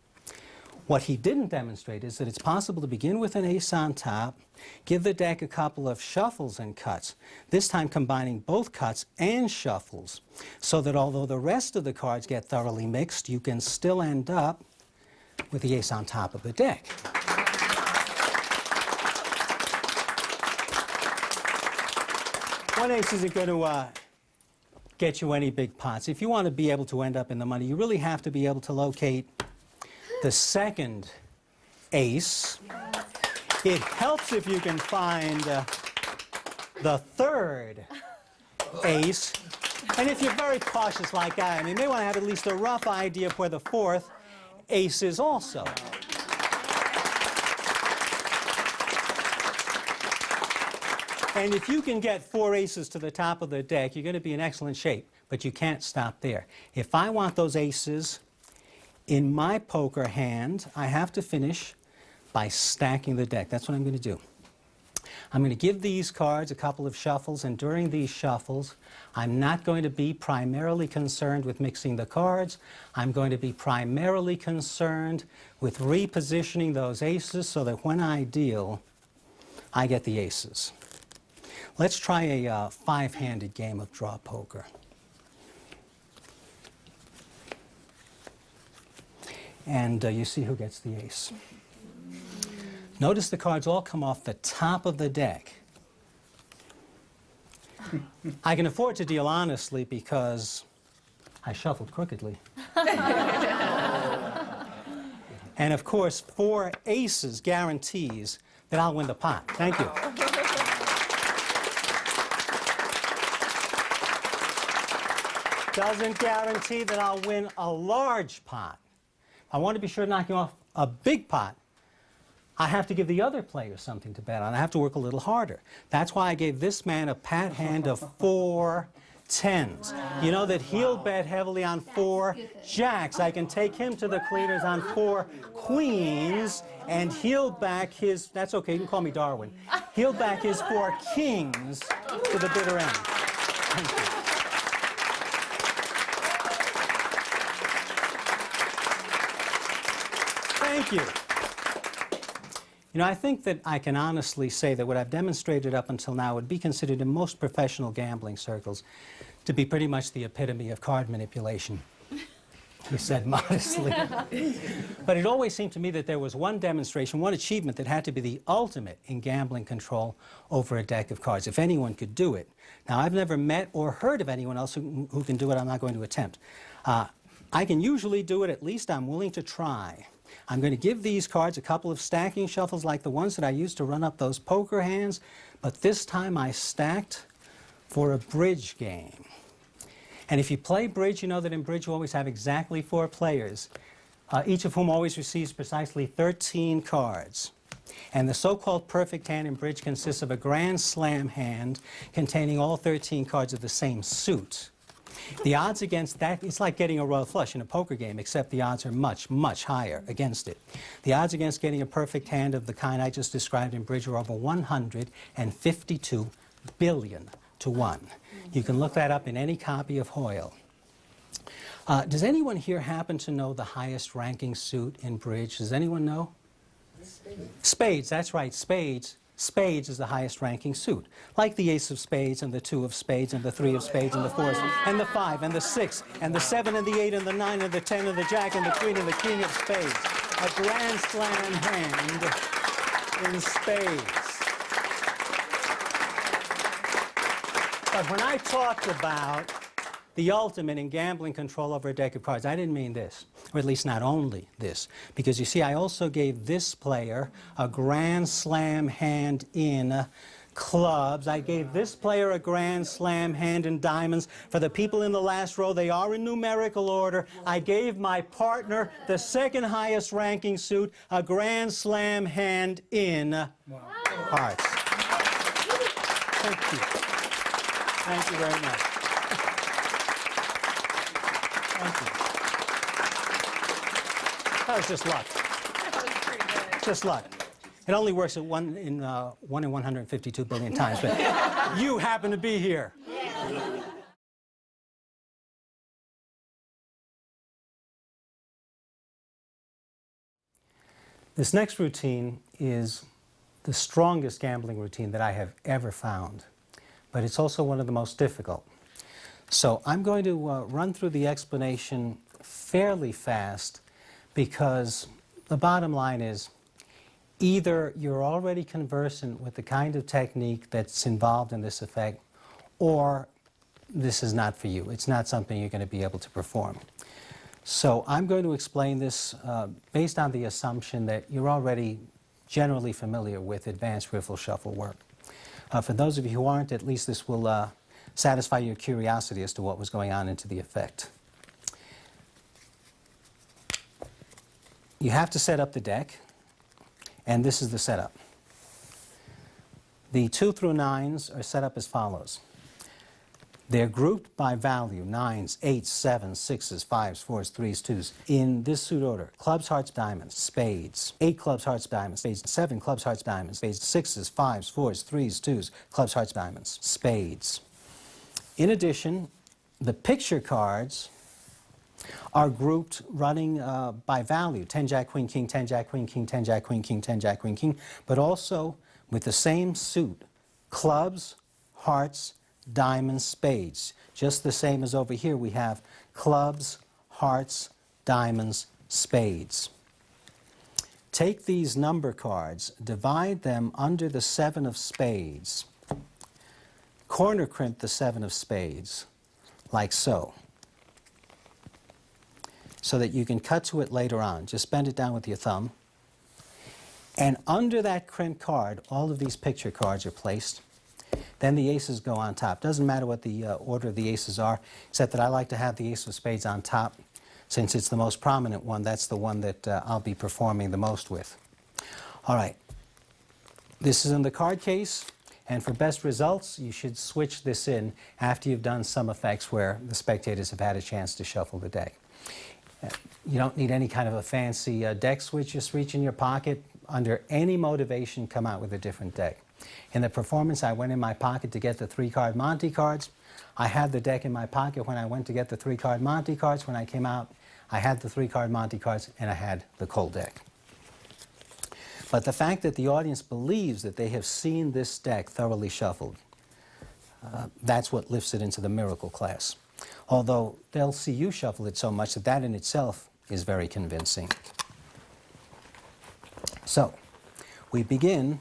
What he didn't demonstrate is that it's possible to begin with an ace on top, give the deck a couple of shuffles and cuts, this time combining both cuts and shuffles, so that although the rest of the cards get thoroughly mixed, you can still end up with the ace on top of the deck. One ace isn't going to get you any big pots. If you want to be able to end up in the money, you really have to be able to locate the second ace. It helps if you can find the third ace. And if you're very cautious like I am, you may want to have at least a rough idea of where the fourth ace is also. And if you can get four aces to the top of the deck, you're going to be in excellent shape. But you can't stop there. If I want those aces in my poker hand, I have to finish by stacking the deck. That's what I'm going to do. I'm going to give these cards a couple of shuffles, and during these shuffles, I'm not going to be primarily concerned with mixing the cards. I'm going to be primarily concerned with repositioning those aces so that when I deal, I get the aces. Let's try a five-handed game of draw poker. And you see who gets the ace. Notice the cards all come off the top of the deck. I can afford to deal honestly because I shuffled crookedly. And of course, four aces guarantees that I'll win the pot. Thank you. Doesn't guarantee that I'll win a large pot. I want to be sure of knocking off a big pot. I have to give the other player something to bet on. I have to work a little harder. That's why I gave this man a pat hand of 4 tens. You know that he'll bet heavily on 4 jacks. I can take him to the cleaners on 4 queens, and he'll back his, that's okay, you can call me Darwin. He'll back his 4 kings to the bitter end. Thank you. Thank you. You know, I think that I can honestly say that what I've demonstrated up until now would be considered in most professional gambling circles to be pretty much the epitome of card manipulation. He said modestly. But it always seemed to me that there was one demonstration, one achievement that had to be the ultimate in gambling control over a deck of cards, if anyone could do it. Now, I've never met or heard of anyone else who can do it. I'm not going to attempt. I can usually do it. At least I'm willing to try. I'm going to give these cards a couple of stacking shuffles like the ones that I used to run up those poker hands, but this time I stacked for a bridge game. And if you play bridge, you know that in bridge you always have exactly 4 players, each of whom always receives precisely 13 cards. And the so-called perfect hand in bridge consists of a grand slam hand containing all 13 cards of the same suit. The odds against that, it's like getting a royal flush in a poker game, except the odds are much, much higher against it. The odds against getting a perfect hand of the kind I just described in bridge are over 152 billion to 1. You can look that up in any copy of Hoyle. Does anyone here happen to know the highest ranking suit in bridge? Does anyone know? Spades, that's right, spades. Spades is the highest ranking suit. Like the ace of spades and the 2 of spades and the 3 of spades and the 4 and the 5 and the 6 and the 7 and the 8 and the 9 and the 10 and the jack and the queen and the king of spades. A grand slam hand in spades. But when I talked about the ultimate in gambling control over a deck of cards, I didn't mean this, or at least not only this, because you see, I also gave this player a grand slam hand in clubs. I gave this player a grand slam hand in diamonds. For the people in the last row, they are in numerical order. I gave my partner, the second highest ranking suit, a grand slam hand in hearts. Thank you. Thank you very much. Thank you. That was just luck. That was pretty good. Just luck. It only works at 1 in 152 billion times, but you happen to be here. This next routine is the strongest gambling routine that I have ever found, but it's also one of the most difficult. So I'm going to run through the explanation fairly fast because the bottom line is either you're already conversant with the kind of technique that's involved in this effect, or this is not for you. It's not something you're going to be able to perform. So I'm going to explain this based on the assumption that you're already generally familiar with advanced riffle shuffle work. For those of you who aren't, at least this will satisfy your curiosity as to what was going on into the effect. You have to set up the deck, and this is the setup. The 2 through 9s are set up as follows. They're grouped by value, 9s, 8s, 7s, 6s, 5s, 4s, 3s, 2s, in this suit order: clubs, hearts, diamonds, spades, 8 clubs, hearts, diamonds, spades, 7 clubs, hearts, diamonds, spades, 6s, 5s, 4s, 3s, 2s, clubs, hearts, diamonds, spades. In addition, the picture cards are grouped running by value: 10 jack, queen, king, 10 jack, queen, king, 10 jack, queen, king, 10 jack, queen, king, but also with the same suit: clubs, hearts, diamonds, spades. Just the same as over here, we have clubs, hearts, diamonds, spades. Take these number cards, divide them under the 7 of spades, corner crimp the 7 of spades, like so that you can cut to it later on. Just bend it down with your thumb. And under that crimp card, all of these picture cards are placed. Then the aces go on top. Doesn't matter what the order of the aces are, except that I like to have the ace of spades on top. Since it's the most prominent one, that's the one that I'll be performing the most with. All right. This is in the card case, and for best results, you should switch this in after you've done some effects where the spectators have had a chance to shuffle the deck. You don't need any kind of a fancy deck switch. Just reach in your pocket. Under any motivation, come out with a different deck. In the performance, I went in my pocket to get the 3-card Monte cards. I had the deck in my pocket when I went to get the 3-card Monte cards. When I came out, I had the 3-card Monte cards, and I had the cold deck. But the fact that the audience believes that they have seen this deck thoroughly shuffled, that's what lifts it into the miracle class. Although they'll see you shuffle it so much that that in itself is very convincing. So, we begin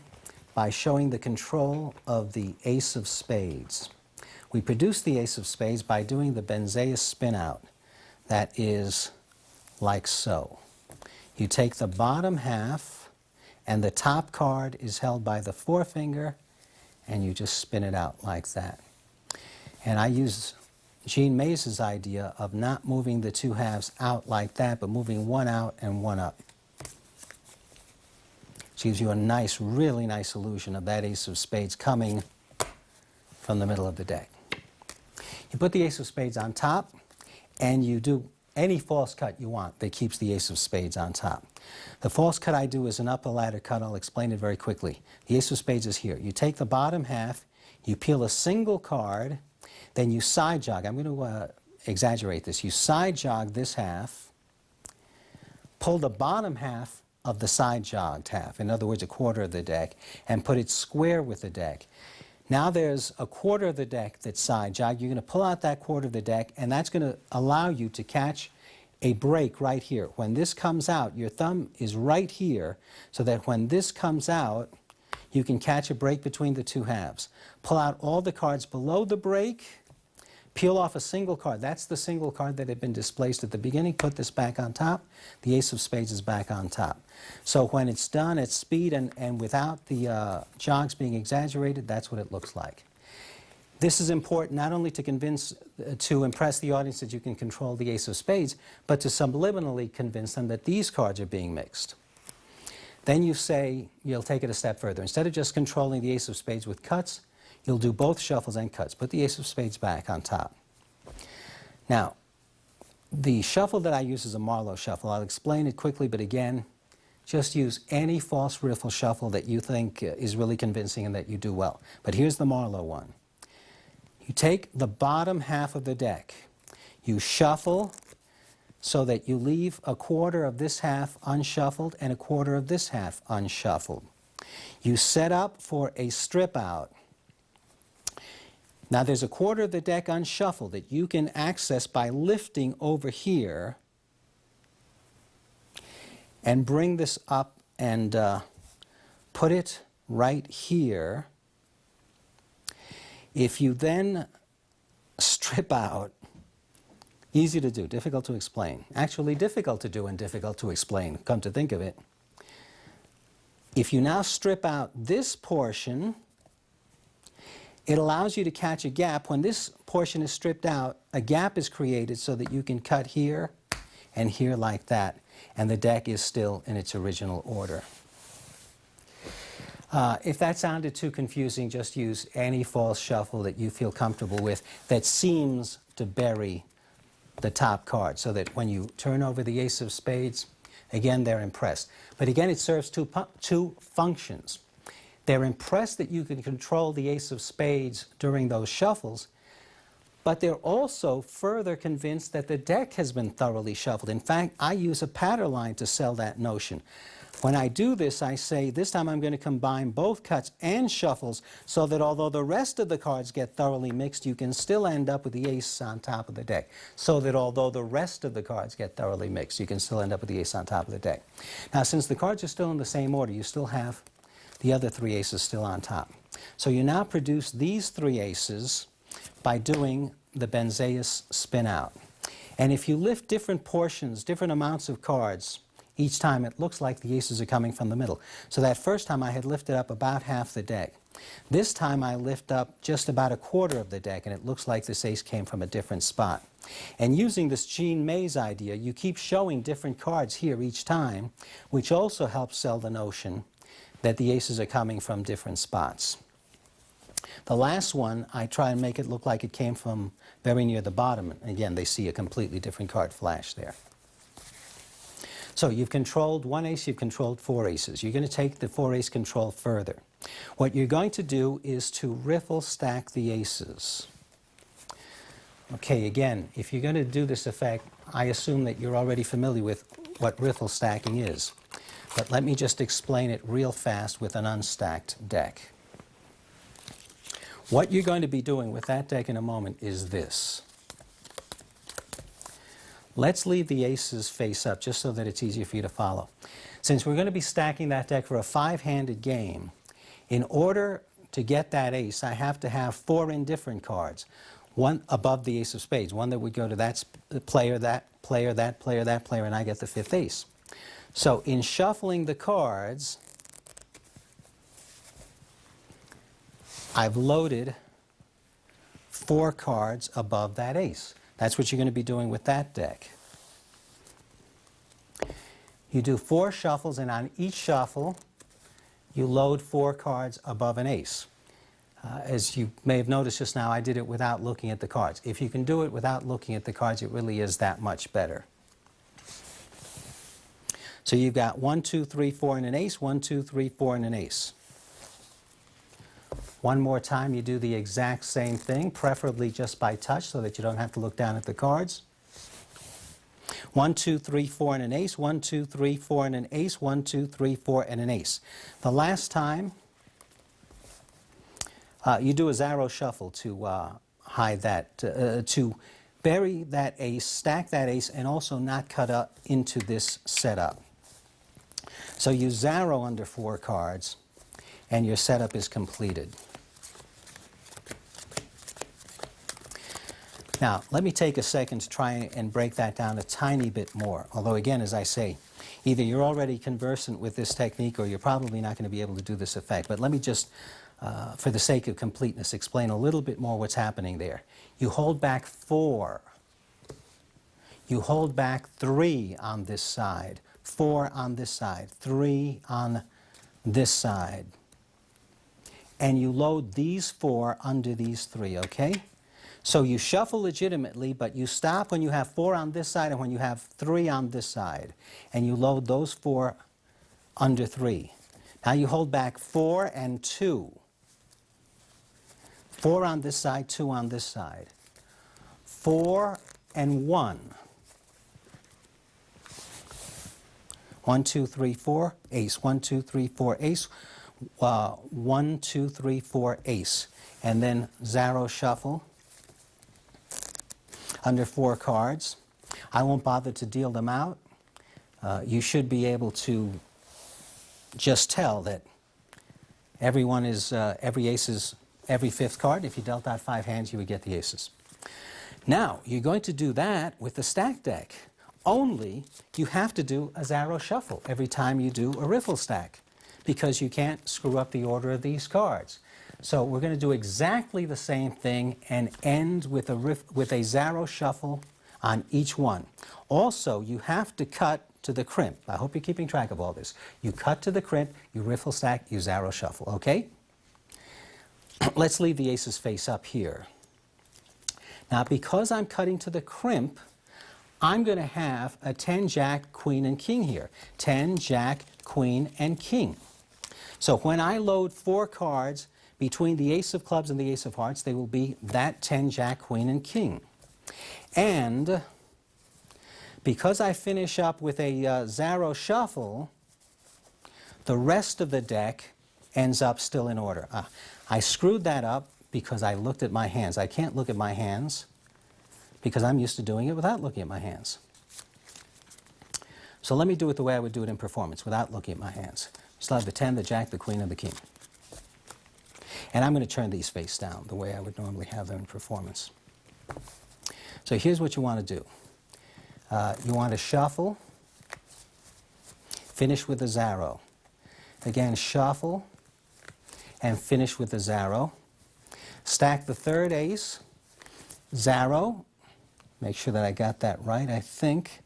by showing the control of the ace of spades. We produce the ace of spades by doing the Benzeus spin out. That is like so. You take the bottom half, and the top card is held by the forefinger, and you just spin it out like that. And I use Jean Mays's idea of not moving the two halves out like that, but moving one out and one up. She gives you a nice, really nice illusion of that ace of spades coming from the middle of the deck. You put the ace of spades on top, and you do any false cut you want that keeps the ace of spades on top. The false cut I do is an upper ladder cut. I'll explain it very quickly. The ace of spades is here. You take the bottom half, you peel a single card, then you side jog. I'm going to exaggerate this. You side jog this half, pull the bottom half of the side jogged half, in other words, a quarter of the deck, and put it square with the deck. Now there's a quarter of the deck that's side jogged. You're going to pull out that quarter of the deck, and that's going to allow you to catch a break right here. When this comes out, your thumb is right here, so that when this comes out, you can catch a break between the two halves. Pull out all the cards below the break, peel off a single card. That's the single card that had been displaced at the beginning. Put this back on top. The ace of spades is back on top. So when it's done at speed and without the jogs being exaggerated, that's what it looks like. This is important not only to impress the audience that you can control the ace of spades, but to subliminally convince them that these cards are being mixed. Then you say, you'll take it a step further. Instead of just controlling the ace of spades with cuts, you'll do both shuffles and cuts. Put the ace of spades back on top. Now, the shuffle that I use is a Marlowe shuffle. I'll explain it quickly, but again, just use any false riffle shuffle that you think is really convincing and that you do well. But here's the Marlowe one. You take the bottom half of the deck. You shuffle so that you leave a quarter of this half unshuffled and a quarter of this half unshuffled. You set up for a strip out. Now there's a quarter of the deck unshuffled that you can access by lifting over here and bring this up and put it right here. If you then strip out, easy to do, difficult to explain. Actually difficult to do and difficult to explain, come to think of it. If you now strip out this portion, it allows you to catch a gap. When this portion is stripped out, a gap is created so that you can cut here and here like that, and the deck is still in its original order. If that sounded too confusing, just use any false shuffle that you feel comfortable with that seems to bury the top card, so that when you turn over the ace of spades, again, they're impressed. But again, it serves two functions. They're impressed that you can control the ace of spades during those shuffles, but they're also further convinced that the deck has been thoroughly shuffled. In fact, I use a patter line to sell that notion. When I do this, I say, this time I'm going to combine both cuts and shuffles so that although the rest of the cards get thoroughly mixed, you can still end up with the ace on top of the deck. So that although the rest of the cards get thoroughly mixed, you can still end up with the ace on top of the deck. Now, since the cards are still in the same order, you still have the other three aces still on top. So you now produce these three aces by doing the Benzeus spin out. And if you lift different portions, different amounts of cards, each time it looks like the aces are coming from the middle. So that first time I had lifted up about half the deck. This time I lift up just about a quarter of the deck, and it looks like this ace came from a different spot. And using this Jean Mays idea, you keep showing different cards here each time, which also helps sell the notion that the aces are coming from different spots. The last one, I try and make it look like it came from very near the bottom. And again, they see a completely different card flash there. So you've controlled one ace, you've controlled four aces. You're going to take the four ace control further. What you're going to do is to riffle stack the aces. Okay, again, if you're going to do this effect, I assume that you're already familiar with what riffle stacking is. But let me just explain it real fast with an unstacked deck. What you're going to be doing with that deck in a moment is this. Let's leave the aces face up just so that it's easier for you to follow. Since we're going to be stacking that deck for a 5-handed game, in order to get that ace, I have to have 4 indifferent cards. One above the ace of spades, one that would go to that player, that player, that player, that player, and I get the 5th ace. So in shuffling the cards, I've loaded 4 cards above that ace. That's what you're going to be doing with that deck. You do 4 shuffles, and on each shuffle, you load 4 cards above an ace. As you may have noticed just now, I did it without looking at the cards. If you can do it without looking at the cards, it really is that much better. So you've got 1, 2, 3, 4, and an ace, 1, 2, 3, 4, and an ace. One more time, you do the exact same thing, preferably just by touch so that you don't have to look down at the cards. 1, 2, 3, 4, and an ace, 1, 2, 3, 4, and an ace, 1, 2, 3, 4, and an ace. The last time, you do a Zarro shuffle to hide that, to bury that ace, stack that ace, and also not cut up into this setup. So you Zarro under 4 cards, and your setup is completed. Now, let me take a second to try and break that down a tiny bit more. Although, again, as I say, either you're already conversant with this technique or you're probably not going to be able to do this effect. But let me just, for the sake of completeness, explain a little bit more what's happening there. You hold back 4. You hold back 3 on this side, 4 on this side, 3 on this side. And you load these 4 under these 3, okay? So you shuffle legitimately, but you stop when you have 4 on this side and when you have 3 on this side. And you load those 4 under 3. Now you hold back 4 and 2. 4 on this side, 2 on this side. 4 and 1. 1, 2, 3, 4, ace. 1, 2, 3, 4, ace. 1, 2, 3, 4, ace. And then Zarro shuffle under 4 cards. I won't bother to deal them out. You should be able to just tell that everyone is, every ace is every 5th card. If you dealt out 5 hands, you would get the aces. Now, you're going to do that with the stack deck. Only you have to do a Zarro shuffle every time you do a riffle stack, because you can't screw up the order of these cards. So we're going to do exactly the same thing and end with a Zarro shuffle on each one. Also, you have to cut to the crimp. I hope you're keeping track of all this. You cut to the crimp, you riffle stack, you Zarro shuffle, okay? Let's leave the aces face up here. Now, because I'm cutting to the crimp, I'm going to have a 10, Jack, Queen, and King here. 10, Jack, Queen, and King. So when I load 4 cards between the ace of clubs and the ace of hearts, they will be that 10, Jack, Queen, and King. And because I finish up with a Zarro shuffle, the rest of the deck ends up still in order. I screwed that up because I looked at my hands. I can't look at my hands because I'm used to doing it without looking at my hands. So let me do it the way I would do it in performance, without looking at my hands. Still have the 10, the Jack, the Queen, and the King. And I'm going to turn these face down the way I would normally have them in performance. So here's what you want to do. You want to shuffle, finish with a Zarro. Again, shuffle, and finish with a Zarro. Stack the 3rd ace, Zarro. Make sure that I got that right. I think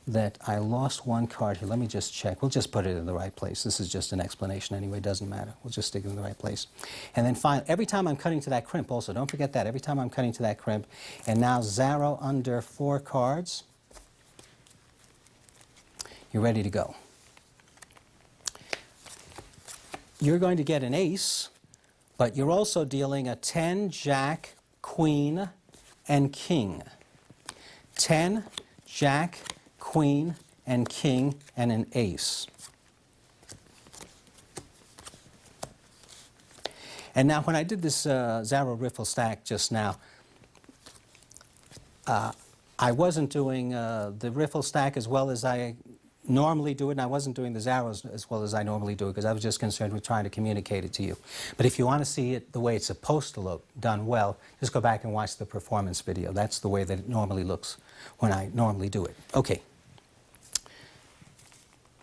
that I lost 1 card here. Let me just check. We'll just put it in the right place. This is just an explanation anyway. It doesn't matter. We'll just stick it in the right place. And then finally, every time I'm cutting to that crimp also, don't forget that. Every time I'm cutting to that crimp. And now Zarro under 4 cards. You're ready to go. You're going to get an ace, but you're also dealing a 10, Jack, Queen, and King. 10, Jack, Queen, and King, and an ace. And now when I did this Zarro riffle stack just now, I wasn't doing the riffle stack as well as I normally do it, and I wasn't doing the Zarros as well as I normally do it because I was just concerned with trying to communicate it to you. But if you want to see it the way it's supposed to look, done well, just go back and watch the performance video. That's the way that it normally looks when I normally do it. Okay.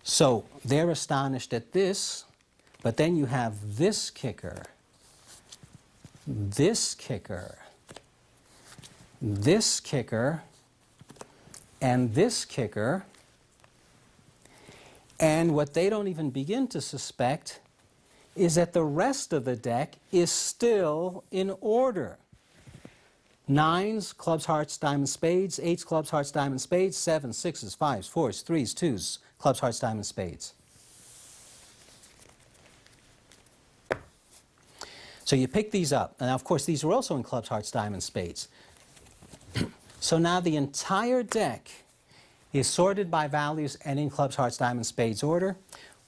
So they're astonished at this, but then you have this kicker, this kicker, this kicker, and this kicker. And what they don't even begin to suspect is that the rest of the deck is still in order. Nines, clubs, hearts, diamonds, spades. Eights, clubs, hearts, diamonds, spades. Sevens, sixes, fives, fours, threes, twos, clubs, hearts, diamonds, spades. So you pick these up. And of course, these are also in clubs, hearts, diamonds, spades. So now the entire deck is sorted by values and in clubs, hearts, diamonds, spades order.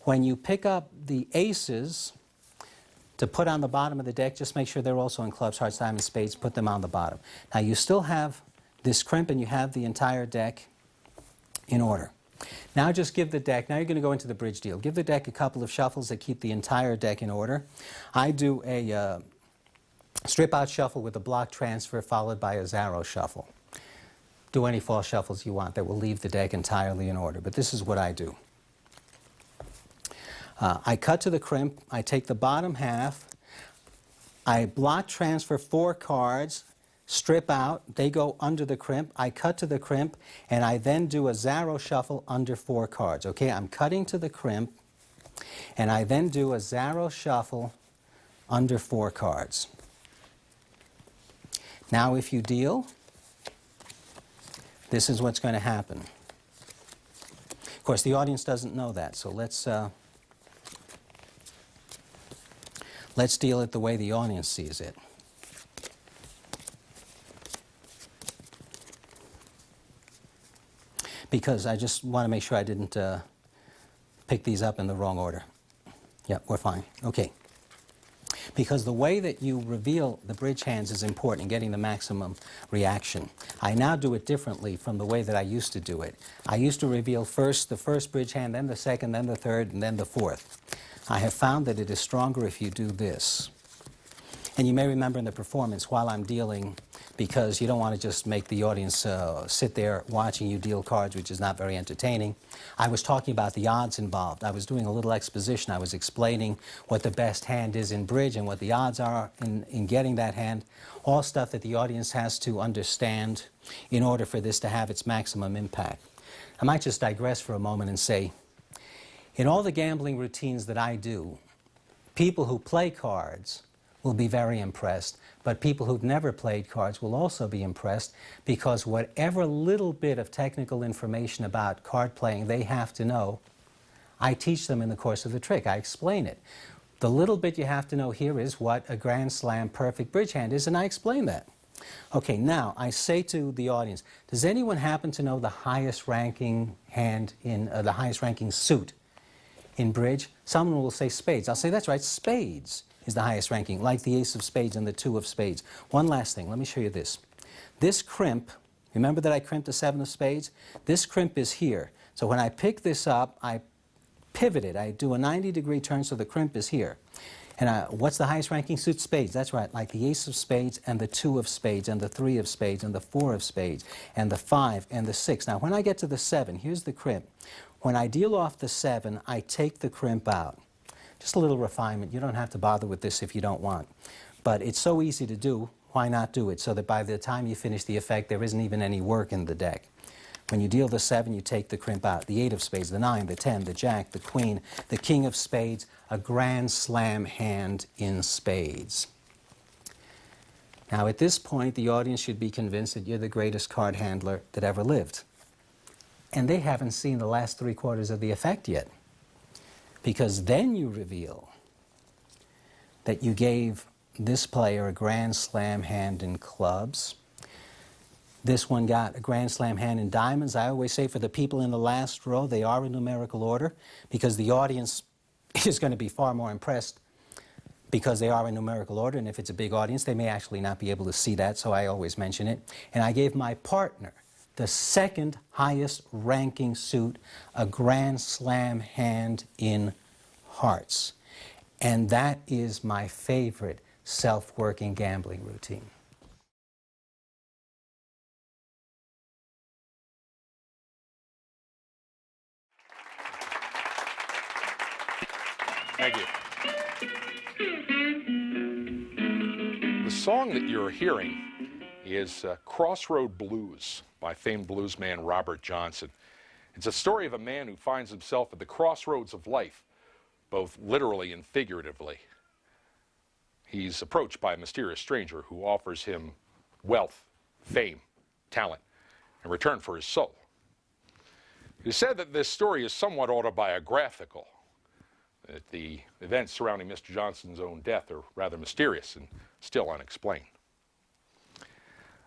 When you pick up the aces to put on the bottom of the deck, just make sure they're also in clubs, hearts, diamonds, spades, put them on the bottom. Now you still have this crimp and you have the entire deck in order. Now just give the deck, now you're going to go into the bridge deal. Give the deck a couple of shuffles that keep the entire deck in order. I do a strip out shuffle with a block transfer followed by a Zarro shuffle. Do any false shuffles you want that will leave the deck entirely in order, but this is what I do. I cut to the crimp, I take the bottom half, I block transfer 4 cards, strip out, they go under the crimp, I cut to the crimp, and I then do a Zarro shuffle under 4 cards. Okay, I'm cutting to the crimp, and I then do a Zarro shuffle under 4 cards. Now if you deal, this is what's going to happen. Of course, the audience doesn't know that, so let's deal it the way the audience sees it. Because I just want to make sure I didn't pick these up in the wrong order. Yeah, we're fine. Okay. Because the way that you reveal the bridge hands is important in getting the maximum reaction. I now do it differently from the way that I used to do it. I used to reveal first the first bridge hand, then the second, then the third, and then the fourth. I have found that it is stronger if you do this. And you may remember in the performance while I'm dealing, because you don't want to just make the audience sit there watching you deal cards, which is not very entertaining. I was talking about the odds involved. I was doing a little exposition. I was explaining what the best hand is in bridge and what the odds are in getting that hand. All stuff that the audience has to understand in order for this to have its maximum impact. I might just digress for a moment and say, in all the gambling routines that I do, people who play cards will be very impressed, but people who've never played cards will also be impressed because whatever little bit of technical information about card playing they have to know, I teach them in the course of the trick. I explain it. The little bit you have to know here is what a Grand Slam perfect bridge hand is, and I explain that. Okay, now I say to the audience, does anyone happen to know the highest ranking hand in the highest ranking suit in bridge? Someone will say spades. I'll say, that's right, spades is the highest ranking, like the ace of spades and the 2 of spades. One last thing, let me show you this. This crimp, remember that I crimped the 7 of spades? This crimp is here. So when I pick this up, I pivot it. I do a 90-degree turn so the crimp is here. And what's the highest ranking suit? Spades. That's right, like the ace of spades and the 2 of spades and the 3 of spades and the 4 of spades and the 5 and the 6. Now when I get to the 7, here's the crimp. When I deal off the 7, I take the crimp out. Just a little refinement. You don't have to bother with this if you don't want. But it's so easy to do, why not do it? So that by the time you finish the effect, there isn't even any work in the deck. When you deal the 7, you take the crimp out. The 8 of spades, the 9, the 10, the jack, the queen, the king of spades, a Grand Slam hand in spades. Now at this point, the audience should be convinced that you're the greatest card handler that ever lived. And they haven't seen the last 3/4 of the effect yet. Because then you reveal that you gave this player a Grand Slam hand in clubs. This one got a Grand Slam hand in diamonds. I always say for the people in the last row, they are in numerical order because the audience is going to be far more impressed because they are in numerical order, and if it's a big audience, they may actually not be able to see that, so I always mention it. And I gave my partner the second highest ranking suit, a Grand Slam hand in hearts. And that is my favorite self-working gambling routine. Thank you. The song that you're hearing is Crossroad Blues by famed bluesman Robert Johnson. It's a story of a man who finds himself at the crossroads of life, both literally and figuratively. He's approached by a mysterious stranger who offers him wealth, fame, talent, in return for his soul. It is said that this story is somewhat autobiographical, that the events surrounding Mr. Johnson's own death are rather mysterious and still unexplained.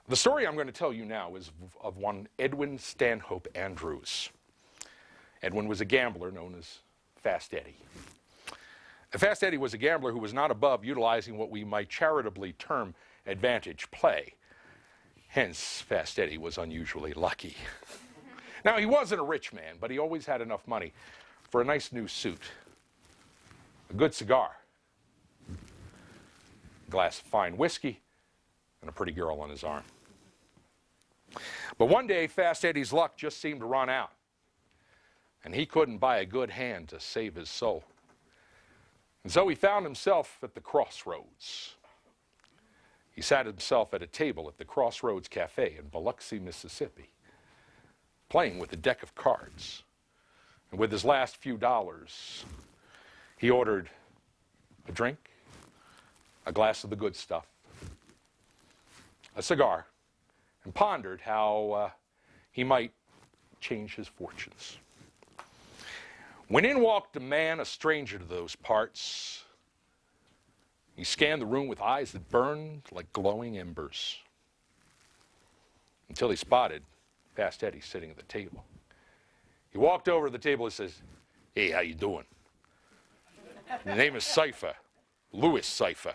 The story I'm going to tell you now is of one Edwin Stanhope Andrews. Edwin was a gambler known as Fast Eddie. Fast Eddie was a gambler who was not above utilizing what we might charitably term advantage play. Hence, Fast Eddie was unusually lucky. Now, he wasn't a rich man, but he always had enough money for a nice new suit, a good cigar, a glass of fine whiskey, and a pretty girl on his arm. But one day, Fast Eddie's luck just seemed to run out, and he couldn't buy a good hand to save his soul. And so he found himself at the crossroads. He sat himself at a table at the Crossroads Cafe in Biloxi, Mississippi, playing with a deck of cards. And with his last few dollars, he ordered a drink, a glass of the good stuff, a cigar, and pondered how he might change his fortunes. When in walked a man, a stranger to those parts. He scanned the room with eyes that burned like glowing embers, until he spotted Fast Eddie sitting at the table. He walked over to the table and says, "Hey, how you doing? The name is Cipher, Louis Cipher.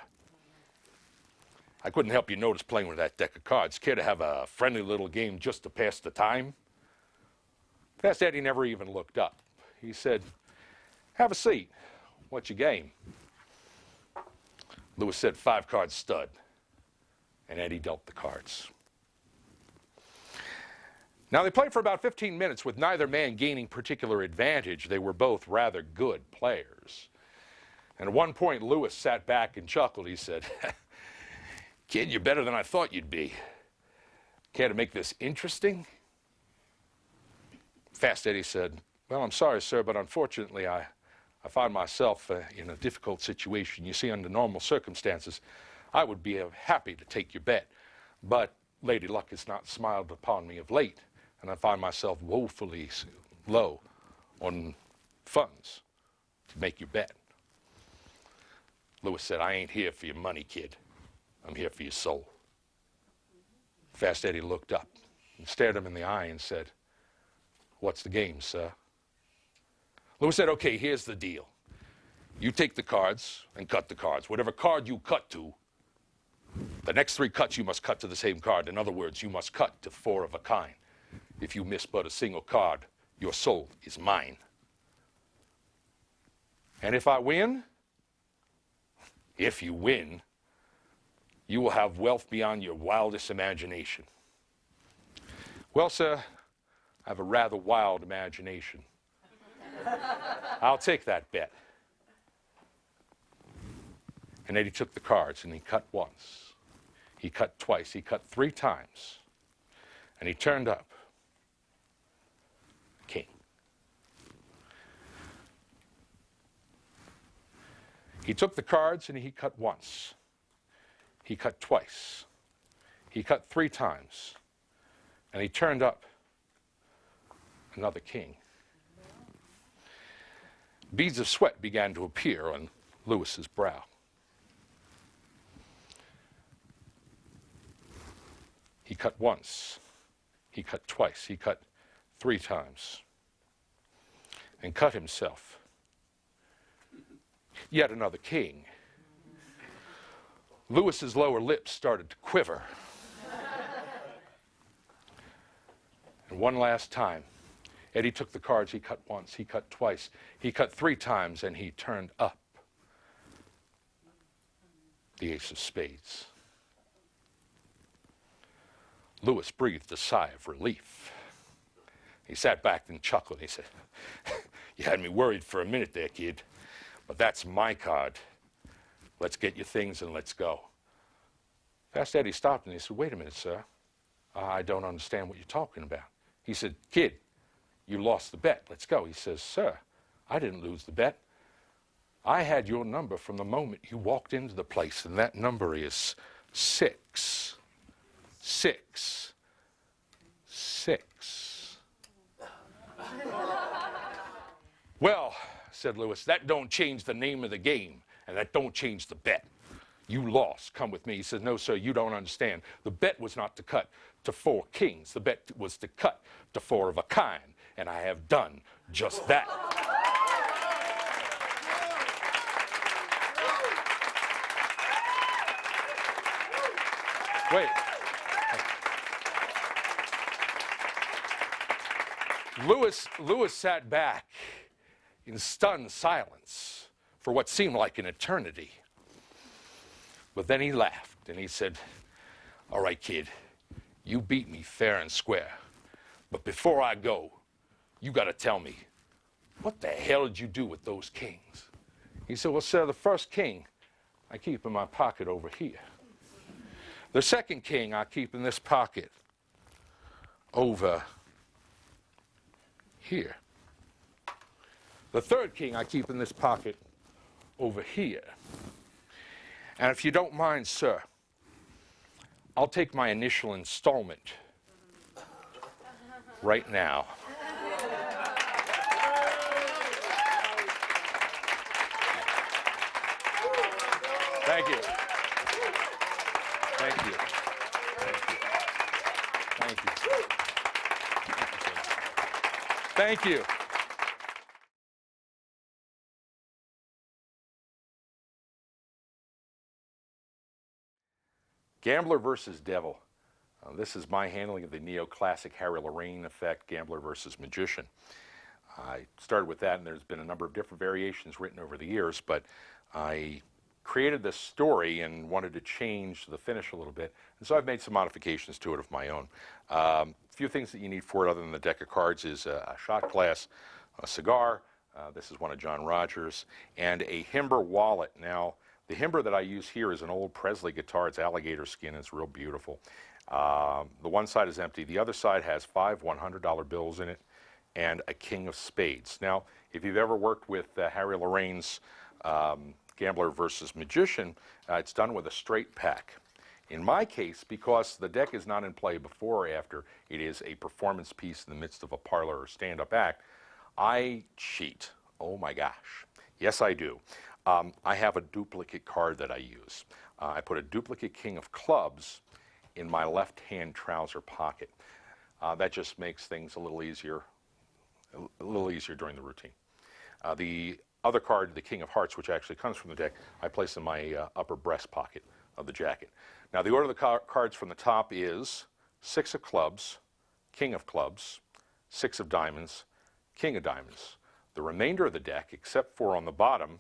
I couldn't help you notice playing with that deck of cards. Care to have a friendly little game just to pass the time?" Fast Eddie never even looked up. He said, "Have a seat. What's your game?" Louis said, "5-card stud." And Eddie dealt the cards. Now, they played for about 15 minutes with neither man gaining particular advantage. They were both rather good players. And at one point, Louis sat back and chuckled. He said, "Kid, you're better than I thought you'd be. Care to make this interesting?" Fast Eddie said, "Well, I'm sorry, sir, but unfortunately, I find myself in a difficult situation. You see, under normal circumstances, I would be happy to take your bet. But Lady Luck has not smiled upon me of late, and I find myself woefully low on funds to make your bet." Louis said, "I ain't here for your money, kid. I'm here for your soul." Fast Eddie looked up and stared him in the eye and said, "What's the game, sir?" Louis said, "Okay, here's the deal. You take the cards and cut the cards. Whatever card you cut to, the next 3 cuts you must cut to the same card. In other words, you must cut to 4 of a kind. If you miss but a single card, your soul is mine. And if I win, if you win, you will have wealth beyond your wildest imagination." Well, sir, I have a rather wild imagination. I'll take that bet. And Eddie took the cards and he cut once, he cut twice, he cut 3 times, and he turned up king. He took the cards and he cut once, he cut twice, he cut 3 times, and he turned up another king. Beads of sweat began to appear on Louis's brow. He cut once, he cut twice, he cut 3 times, and cut himself yet another king. Lewis's lower lip started to quiver. And one last time, Eddie took the cards. He cut once, he cut twice, he cut 3 times, and he turned up the ace of spades. Lewis breathed a sigh of relief. He sat back and chuckled. He said, "You had me worried for a minute there, kid, but that's my card. Let's get your things and let's go." Fast Eddie stopped and he said, "Wait a minute, sir. I don't understand what you're talking about." He said, "Kid, you lost the bet. Let's go." He says, "Sir, I didn't lose the bet. I had your number from the moment you walked into the place, and that number is 6. 6. 6. "Well," said Lewis, "that don't change the name of the game, and that don't change the bet. You lost. Come with me." He said, "No, sir, you don't understand. The bet was not to cut to 4 kings. The bet was to cut to 4 of a kind, and I have done just that." Wait. Lewis sat back in stunned silence for what seemed like an eternity. But then he laughed and he said, "All right, kid, you beat me fair and square. But before I go, you got to tell me, what the hell did you do with those kings?" He said, "Well, sir, the first king I keep in my pocket over here. The second king I keep in this pocket over here. The third king I keep in this pocket over here. And if you don't mind, sir, I'll take my initial installment right now." Thank you. Thank you. Thank you. Thank you. Thank you. Gambler versus Devil. This is my handling of the neoclassic Harry Lorraine effect, Gambler versus Magician. I started with that, and there's been a number of different variations written over the years, but I created this story and wanted to change the finish a little bit, and so I've made some modifications to it of my own. A few things that you need for it other than the deck of cards is a shot glass, a cigar, this is one of John Rogers, and a Himber wallet. Now, the Himber that I use here is an old Presley guitar. It's alligator skin. It's real beautiful. The one side is empty. The other side has 5 $100 bills in it and a king of spades. Now, if you've ever worked with Harry Lorraine's Gambler versus Magician, it's done with a straight pack. In my case, because the deck is not in play before or after, it is a performance piece in the midst of a parlor or stand-up act, I cheat. Oh my gosh. Yes, I do. I have a duplicate card that I use. I put a duplicate king of clubs in my left-hand trouser pocket. That just makes things a little easier during the routine. The other card, the king of hearts, which actually comes from the deck, I place in my upper breast pocket of the jacket. Now, the order of the cards from the top is 6 of clubs, king of clubs, 6 of diamonds, king of diamonds. The remainder of the deck, except for on the bottom,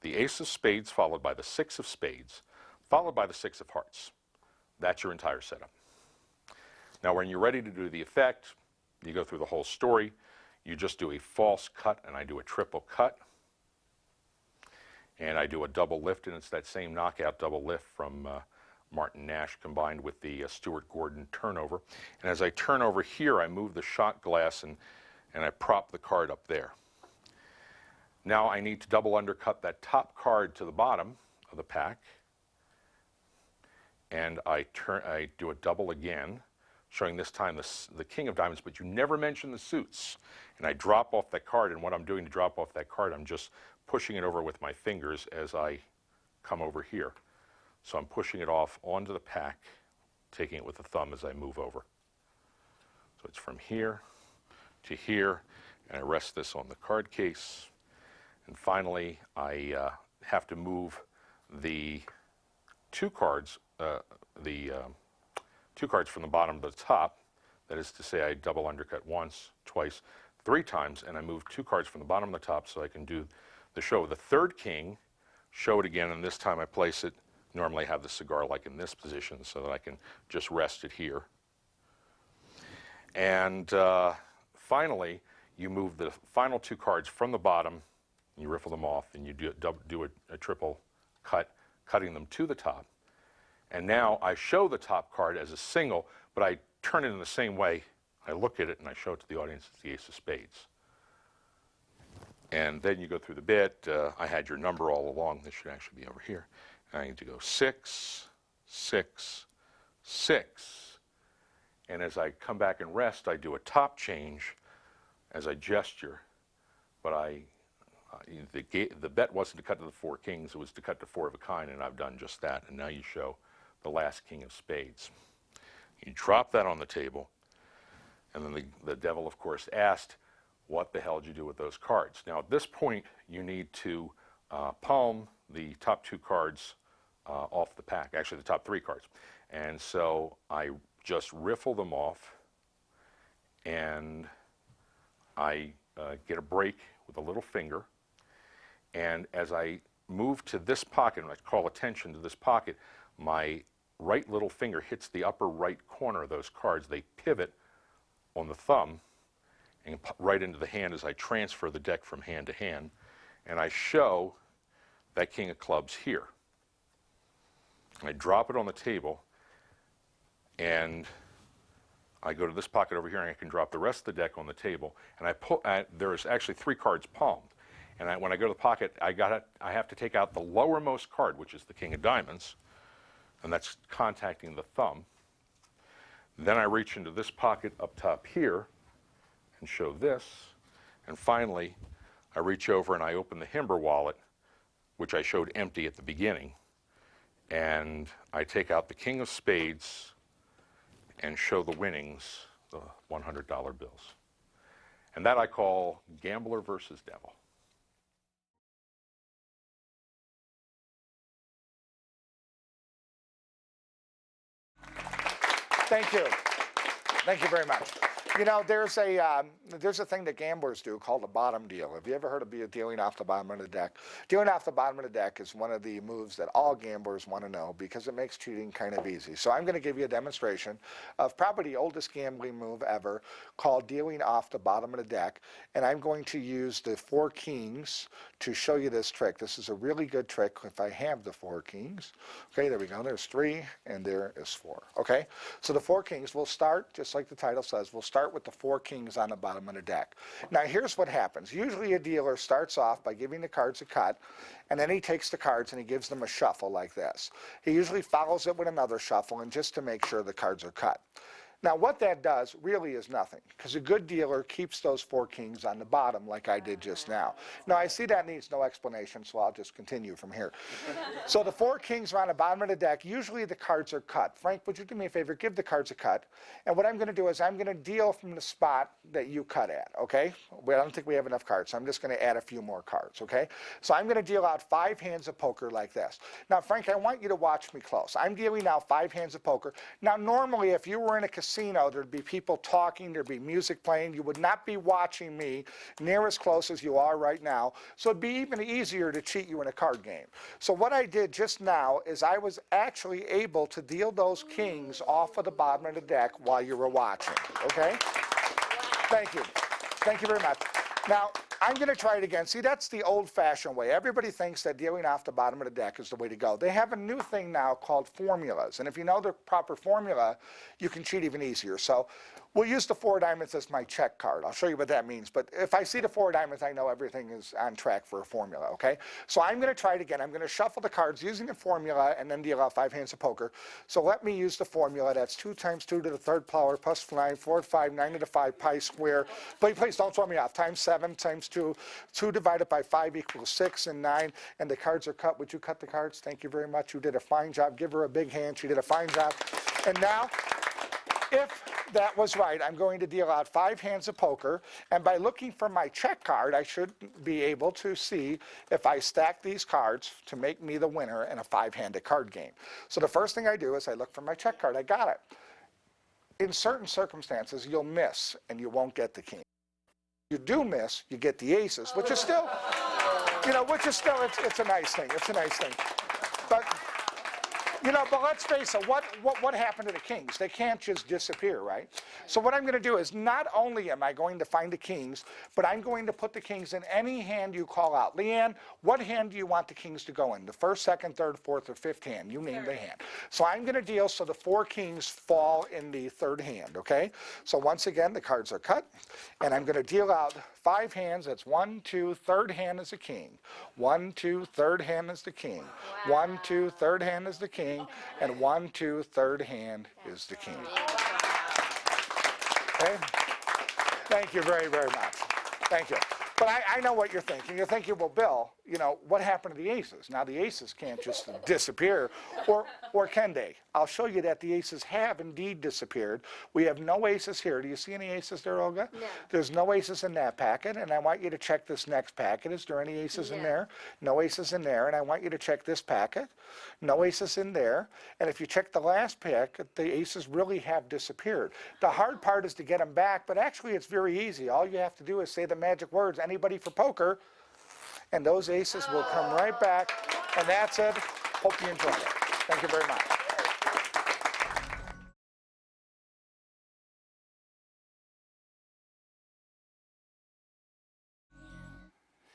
the ace of spades followed by the 6 of spades, followed by the 6 of hearts. That's your entire setup. Now, when you're ready to do the effect, you go through the whole story. You just do a false cut, and I do a triple cut. And I do a double lift, and it's that same knockout double lift from Martin Nash combined with the Stuart Gordon turnover. And as I turn over here, I move the shot glass and I prop the card up there. Now I need to double undercut that top card to the bottom of the pack. And I do a double again, showing this time the king of diamonds, but you never mention the suits. And I drop off that card, and what I'm doing to drop off that card, I'm just pushing it over with my fingers as I come over here. So I'm pushing it off onto the pack, taking it with the thumb as I move over. So it's from here to here, and I rest this on the card case. And finally, I have to move the two cards, two cards from the bottom to the top. That is to say, I double undercut once, twice, 3 times, and I move 2 cards from the bottom to the top so I can do the show. The third king, show it again, and this time I place it. Normally I have the cigar like in this position so that I can just rest it here. And finally, you move the final 2 cards from the bottom, you riffle them off, and you do a triple cut, cutting them to the top. And now I show the top card as a single, but I turn it in the same way. I look at it and I show it to the audience as the ace of spades. And then you go through the bit. I had your number all along. This should actually be over here. And I need to go 6, 6, 6. And as I come back and rest, I do a top change as I gesture. But the bet wasn't to cut to the 4 kings. It was to cut to 4 of a kind, and I've done just that. And now you show the last king of spades. You drop that on the table. And then the devil, of course, asked, what the hell did you do with those cards? Now, at this point, you need to palm the top 2 cards off the pack, actually the top 3 cards. And so I just riffle them off, and I get a break with a little finger. And as I move to this pocket, and I call attention to this pocket, my right little finger hits the upper right corner of those cards. They pivot on the thumb and right into the hand as I transfer the deck from hand to hand, and I show that king of clubs here. I drop it on the table, and I go to this pocket over here, and I can drop the rest of the deck on the table, and there's actually 3 cards palmed, and when I go to the pocket, I have to take out the lowermost card, which is the king of diamonds, and that's contacting the thumb. Then I reach into this pocket up top here and show this. And finally, I reach over and I open the Himber wallet, which I showed empty at the beginning. And I take out the king of spades and show the winnings, the $100 bills. And that I call gambler versus devil. Thank you. Thank you very much. You know, there's a thing that gamblers do called a bottom deal. Have you ever heard of dealing off the bottom of the deck? Dealing off the bottom of the deck is one of the moves that all gamblers want to know because it makes cheating kind of easy. So I'm going to give you a demonstration of probably the oldest gambling move ever called dealing off the bottom of the deck. And I'm going to use the 4 kings to show you this trick. This is a really good trick if I have the 4 kings. Okay, there we go. There's 3 and there is 4. Okay, so the 4 kings, we'll start, just like the title says, we'll start with the 4 kings on the bottom of the deck. Now here's what happens. Usually a dealer starts off by giving the cards a cut, and then he takes the cards and he gives them a shuffle like this. He usually follows it with another shuffle, and just to make sure the cards are cut. Now what that does really is nothing, because a good dealer keeps those 4 kings on the bottom like I did just now. Now I see that needs no explanation, so I'll just continue from here. So the 4 kings are on the bottom of the deck. Usually the cards are cut. Frank, would you do me a favor? Give the cards a cut. And what I'm going to do is I'm going to deal from the spot that you cut at, okay? Well, I don't think we have enough cards, so I'm just going to add a few more cards, okay? So I'm going to deal out 5 hands of poker like this. Now, Frank, I want you to watch me close. I'm dealing out 5 hands of poker. Now, normally, if you were in a casino, there'd be people talking, there'd be music playing. You would not be watching me near as close as you are right now. So it'd be even easier to cheat you in a card game. So what I did just now is I was actually able to deal those kings off of the bottom of the deck while you were watching, okay? Thank you. Thank you very much. Now, I'm going to try it again. See, that's the old-fashioned way. Everybody thinks that dealing off the bottom of the deck is the way to go. They have a new thing now called formulas. And if you know the proper formula, you can cheat even easier. So we'll use the 4 diamonds as my check card. I'll show you what that means. But if I see the 4 diamonds, I know everything is on track for a formula, okay? So I'm going to try it again. I'm going to shuffle the cards using the formula and then deal out 5 hands of poker. So let me use the formula. That's 2 times 2 to the 3rd power plus 9, 4 to 5, 9 to the 5 pi square. Please don't throw me off. Times 7 times 2. 2 divided by 5 equals 6 and 9. And the cards are cut. Would you cut the cards? Thank you very much. You did a fine job. Give her a big hand. She did a fine job. And now, if that was right, I'm going to deal out 5 hands of poker, and by looking for my check card, I should be able to see if I stack these cards to make me the winner in a 5-handed card game. So the first thing I do is I look for my check card. I got it. In certain circumstances, you'll miss and you won't get the king. You do miss, you get the aces, which is still, it's a nice thing. It's a nice thing. But but let's face it, what happened to the kings? They can't just disappear, right? So what I'm going to do is not only am I going to find the kings, but I'm going to put the kings in any hand you call out. Leanne, what hand do you want the kings to go in? The first, second, third, fourth, or fifth hand? You name the hand. So I'm going to deal so the 4 kings fall in the third hand, okay? So once again, the cards are cut, and I'm going to deal out 5 hands. That's 1, 2, third hand is the king. 1, 2, third hand is the king. 1, 2, third hand is the king. And 1, 2, third hand is the king. Okay? Thank you very, very much. Thank you. But I know what you're thinking. You're thinking, well, Bill, what happened to the aces? Now, the aces can't just disappear, or can they? I'll show you that the aces have indeed disappeared. We have no aces here. Do you see any aces there, Olga? No. There's no aces in that packet, and I want you to check this next packet. Is there any aces in there? No aces in there, and I want you to check this packet. No aces in there. And if you check the last packet, the aces really have disappeared. The hard part is to get them back, but actually it's very easy. All you have to do is say the magic words, anybody for poker, and those aces will come right back. And that's it. Hope you enjoyed it. Thank you very much.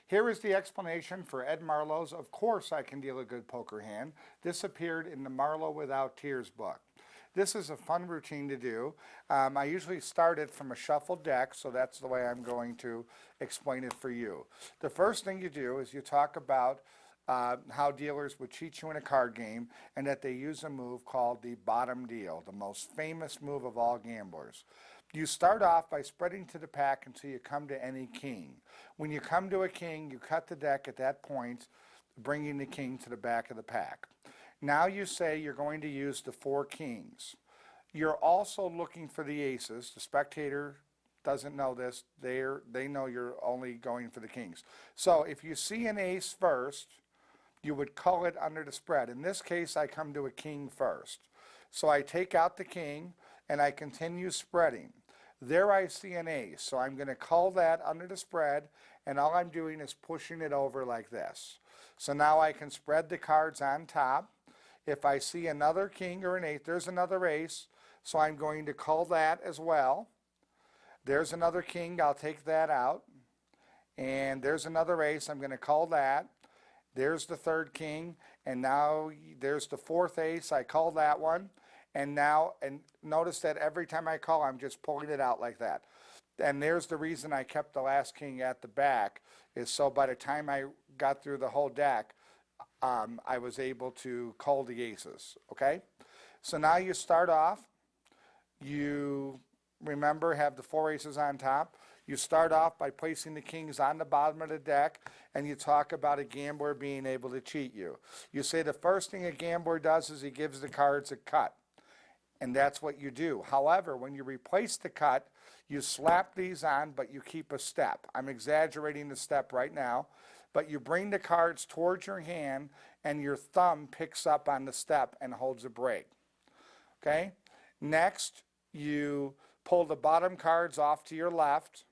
Here is the explanation for Ed Marlowe's "Of Course I Can Deal a Good Poker Hand." This appeared in the Marlowe Without Tears book. This is a fun routine to do. I usually start it from a shuffled deck, so that's the way I'm going to explain it for you. The first thing you do is you talk about how dealers would cheat you in a card game, and that they use a move called the bottom deal, the most famous move of all gamblers. You start off by spreading to the pack until you come to any king. When you come to a king, you cut the deck at that point, bringing the king to the back of the pack. Now you say you're going to use the 4 kings. You're also looking for the aces. The spectator doesn't know this. They know you're only going for the kings. So if you see an ace first, you would call it under the spread. In this case, I come to a king first. So I take out the king, and I continue spreading. There I see an ace, so I'm going to call that under the spread, and all I'm doing is pushing it over like this. So now I can spread the cards on top. If I see another king or an ace, there's another ace, so I'm going to call that as well. There's another king, I'll take that out. And there's another ace, I'm going to call that. There's the third king, and now there's the 4th ace, I call that one. And notice that every time I call, I'm just pulling it out like that. And there's the reason I kept the last king at the back, is so by the time I got through the whole deck, I was able to call the aces, okay? So now you start off, you remember have the 4 aces on top. You start off by placing the kings on the bottom of the deck, and you talk about a gambler being able to cheat you. You say the first thing a gambler does is he gives the cards a cut. And that's what you do. However, when you replace the cut, you slap these on, but you keep a step. I'm exaggerating the step right now, but you bring the cards towards your hand, and your thumb picks up on the step and holds a break. Okay? Next, you pull the bottom cards off to your left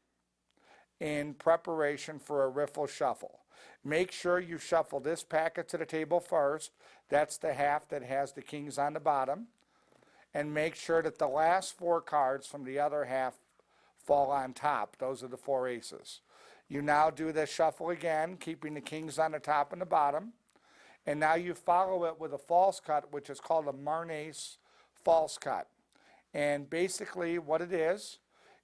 in preparation for a riffle shuffle. Make sure you shuffle this packet to the table first. That's the half that has the kings on the bottom. And make sure that the last 4 cards from the other half fall on top. Those are the 4 aces. You now do this shuffle again, keeping the kings on the top and the bottom. And now you follow it with a false cut, which is called a Marnace false cut. And basically what it is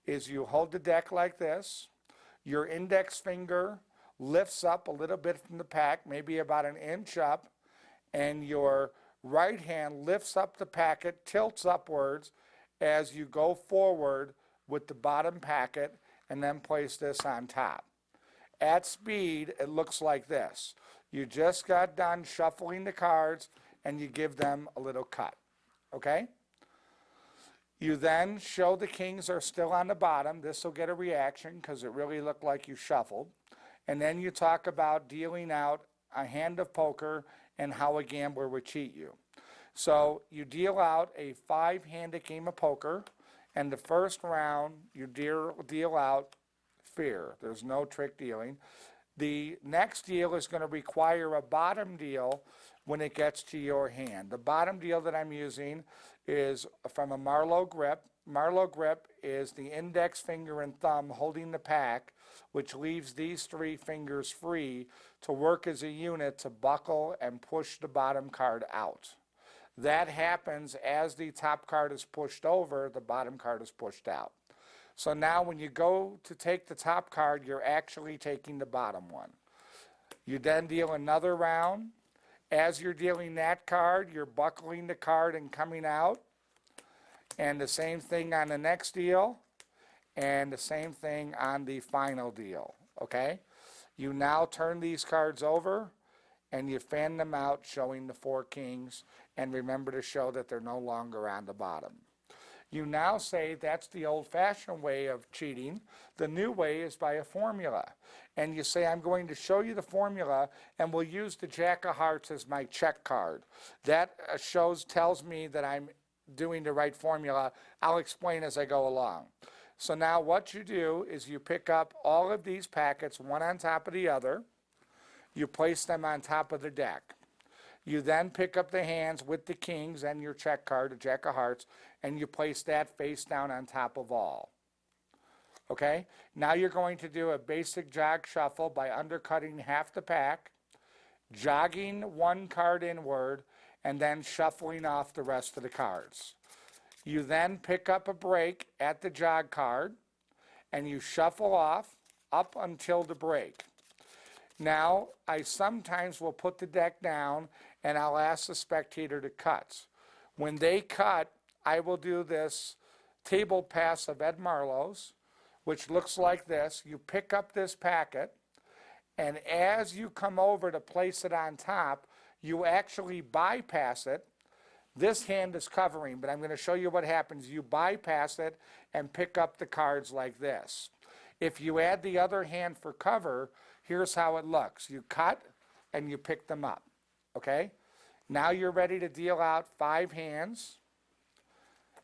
you hold the deck like this. Your index finger lifts up a little bit from the pack, maybe about an inch up, and your right hand lifts up the packet, tilts upwards as you go forward with the bottom packet, and then place this on top. At speed, it looks like this. You just got done shuffling the cards, and you give them a little cut, okay? You then show the kings are still on the bottom. This will get a reaction because it really looked like you shuffled. And then you talk about dealing out a hand of poker and how a gambler would cheat you. So you deal out a 5-handed game of poker, and the first round you deal out fear. There's no trick dealing. The next deal is going to require a bottom deal when it gets to your hand. The bottom deal that I'm using is from a Marlowe grip. Marlowe grip is the index finger and thumb holding the pack, which leaves these 3 fingers free to work as a unit to buckle and push the bottom card out. That happens as the top card is pushed over, the bottom card is pushed out. So now when you go to take the top card, you're actually taking the bottom one. You then deal another round. As you're dealing that card, you're buckling the card and coming out. And the same thing on the next deal, and the same thing on the final deal, okay? You now turn these cards over, and you fan them out, showing the 4 kings, and remember to show that they're no longer on the bottom. You now say that's the old-fashioned way of cheating. The new way is by a formula. And you say, I'm going to show you the formula, and we'll use the Jack of Hearts as my check card. That tells me that I'm doing the right formula. I'll explain as I go along. So now what you do is you pick up all of these packets, one on top of the other. You place them on top of the deck. You then pick up the hands with the kings and your check card, the Jack of Hearts, and you place that face down on top of all. Okay? Now you're going to do a basic jog shuffle by undercutting half the pack, jogging 1 card inward, and then shuffling off the rest of the cards. You then pick up a break at the jog card, and you shuffle off up until the break. Now, I sometimes will put the deck down, and I'll ask the spectator to cut. When they cut, I will do this table pass of Ed Marlowe's, which looks like this. You pick up this packet, and as you come over to place it on top, you actually bypass it. This hand is covering, but I'm going to show you what happens. You bypass it and pick up the cards like this. If you add the other hand for cover, here's how it looks. You cut and you pick them up, okay? Now you're ready to deal out 5 hands,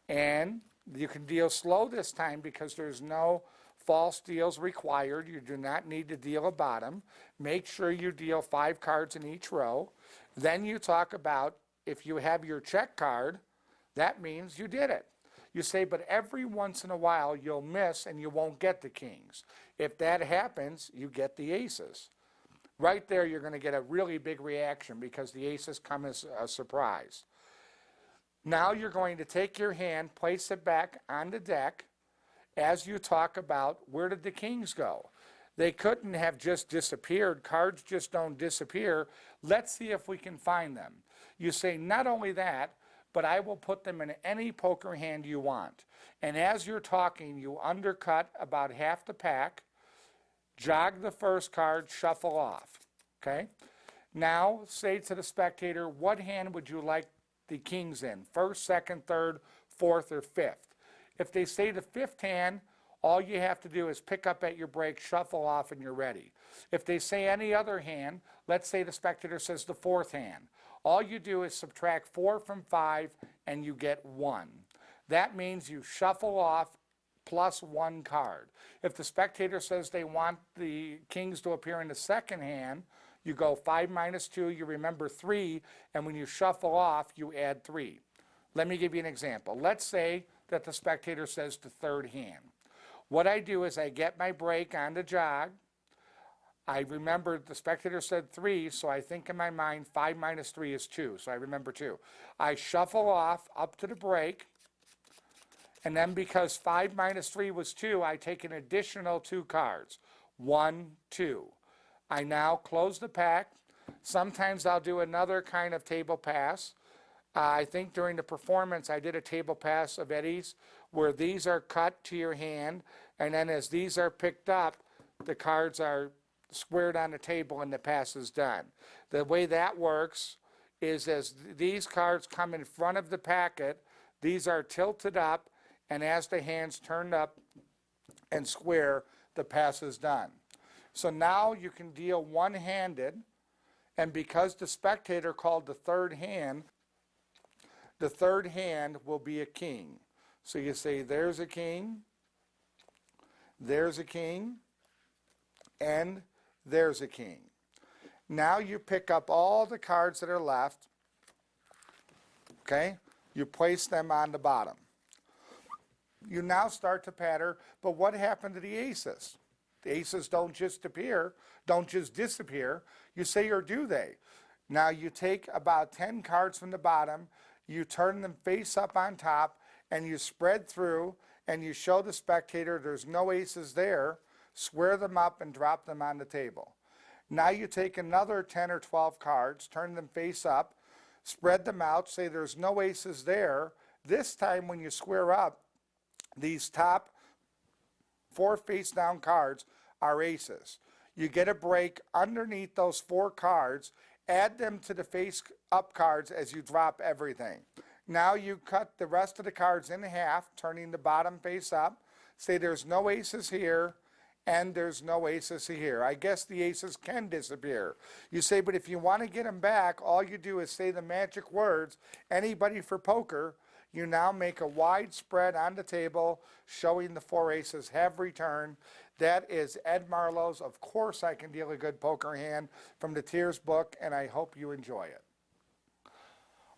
and you can deal slow this time because there's no false deals required. You do not need to deal a bottom. Make sure you deal 5 cards in each row. Then you talk about if you have your check card, that means you did it. You say, but every once in a while you'll miss and you won't get the kings. If that happens, you get the aces. Right there, you're going to get a really big reaction because the aces come as a surprise. Now you're going to take your hand, place it back on the deck as you talk about where did the kings go. They couldn't have just disappeared. Cards just don't disappear. Let's see if we can find them. You say, not only that, but I will put them in any poker hand you want. And as you're talking, you undercut about half the pack, jog the first card, shuffle off, okay? Now, say to the spectator, what hand would you like the kings in? First, second, third, fourth, or fifth? If they say the 5th hand, all you have to do is pick up at your break, shuffle off, and you're ready. If they say any other hand, let's say the spectator says the 4th hand. All you do is subtract 4 from 5, and you get 1. That means you shuffle off plus 1 card. If the spectator says they want the kings to appear in the 2nd hand, you go 5 minus 2, you remember 3, and when you shuffle off, you add 3. Let me give you an example. Let's say that the spectator says the 3rd hand. What I do is I get my break on the jog. I remember the spectator said 3, so I think in my mind 5 minus 3 is 2, so I remember 2. I shuffle off up to the break, and then because 5 minus 3 was 2, I take an additional 2 cards. 1, 2. I now close the pack. Sometimes I'll do another kind of table pass. I think during the performance I did a table pass of Eddie's where these are cut to your hand, and then as these are picked up, the cards are squared on the table and the pass is done. The way that works is as these cards come in front of the packet, these are tilted up, and as the hand's turned up and square, the pass is done. So now you can deal one-handed, and because the spectator called the third hand will be a king. So you say, there's a king, and there's a king. Now you pick up all the cards that are left, okay? You place them on the bottom. You now start to patter, but what happened to the aces? The aces don't just disappear. You say, or do they? Now you take about 10 cards from the bottom, you turn them face up on top, and you spread through, and you show the spectator there's no aces there, square them up and drop them on the table. Now you take another 10 or 12 cards, turn them face up, spread them out, say there's no aces there. This time when you square up, these top 4 face down cards are aces. You get a break underneath those 4 cards, add them to the face up cards as you drop everything. Now you cut the rest of the cards in half, turning the bottom face up, say there's no aces here, and there's no aces here. I guess the aces can disappear. You say, but if you want to get them back, all you do is say the magic words, anybody for poker. You now make a wide spread on the table showing the 4 aces have returned. That is Ed Marlowe's Of Course I Can Deal a Good Poker Hand from the Tears book, and I hope you enjoy it.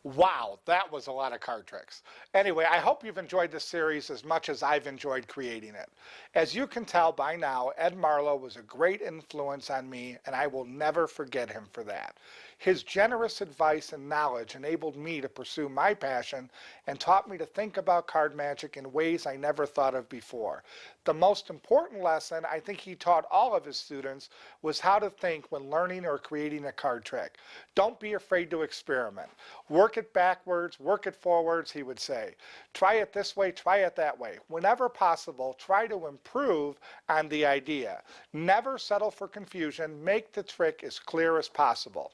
Wow, that was a lot of card tricks. Anyway, I hope you've enjoyed this series as much as I've enjoyed creating it. As you can tell by now, Ed Marlowe was a great influence on me, and I will never forget him for that. His generous advice and knowledge enabled me to pursue my passion and taught me to think about card magic in ways I never thought of before. The most important lesson I think he taught all of his students was how to think when learning or creating a card trick. Don't be afraid to experiment. Work it backwards, work it forwards, he would say. Try it this way, try it that way. Whenever possible, try to improve on the idea. Never settle for confusion. Make the trick as clear as possible.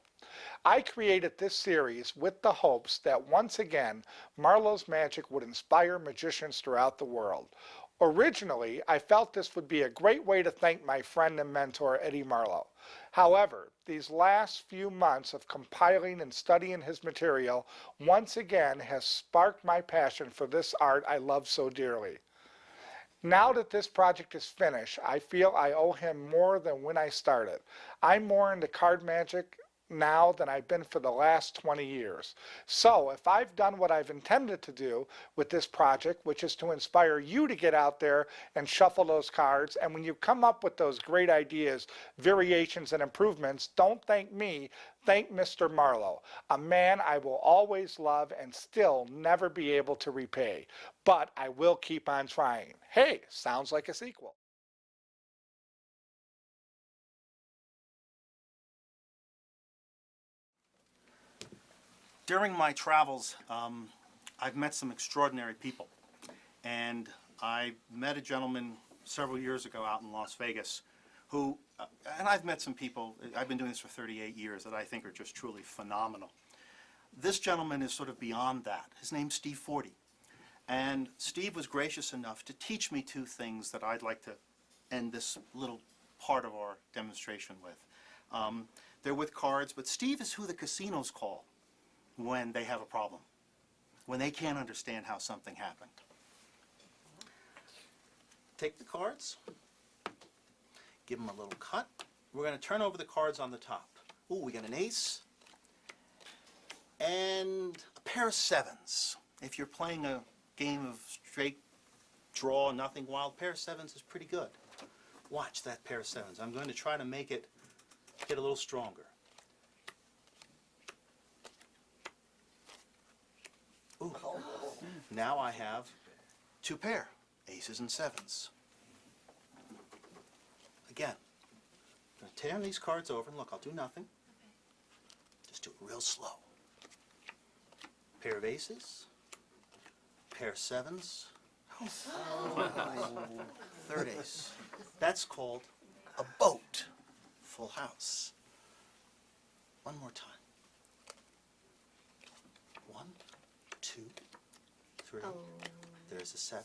I created this series with the hopes that once again, Marlowe's magic would inspire magicians throughout the world. Originally, I felt this would be a great way to thank my friend and mentor, Eddie Marlowe. However, these last few months of compiling and studying his material once again has sparked my passion for this art I love so dearly. Now that this project is finished, I feel I owe him more than when I started. I'm more into card magic now than I've been for the last 20 years. So if I've done what I've intended to do with this project, which is to inspire you to get out there and shuffle those cards, and when you come up with those great ideas, variations, and improvements, don't thank me, thank Mr. Marlowe, a man I will always love and still never be able to repay. But I will keep on trying. Hey, sounds like a sequel. During my travels, I've met some extraordinary people. And I met a gentleman several years ago out in Las Vegas who, and I've met some people, I've been doing this for 38 years, that I think are just truly phenomenal. This gentleman is sort of beyond that. His name's Steve Forty. And Steve was gracious enough to teach me 2 things that I'd like to end this little part of our demonstration with. They're with cards, but Steve is who the casinos call when they have a problem, when they can't understand how something happened. Take the cards, give them a little cut. We're going to turn over the cards on the top. Ooh, we got an ace and a pair of 7s. If you're playing a game of straight draw, nothing wild, pair of 7s is pretty good. Watch that pair of 7s. I'm going to try to make it get a little stronger. Ooh. Now I have 2 pair, aces and 7s. Again, I'm going to turn these cards over, and look, I'll do nothing. Just do it real slow. Pair of aces, pair of 7s. Third ace. That's called a boat. Full house. One more time. 1, 2, 3, There's a 7.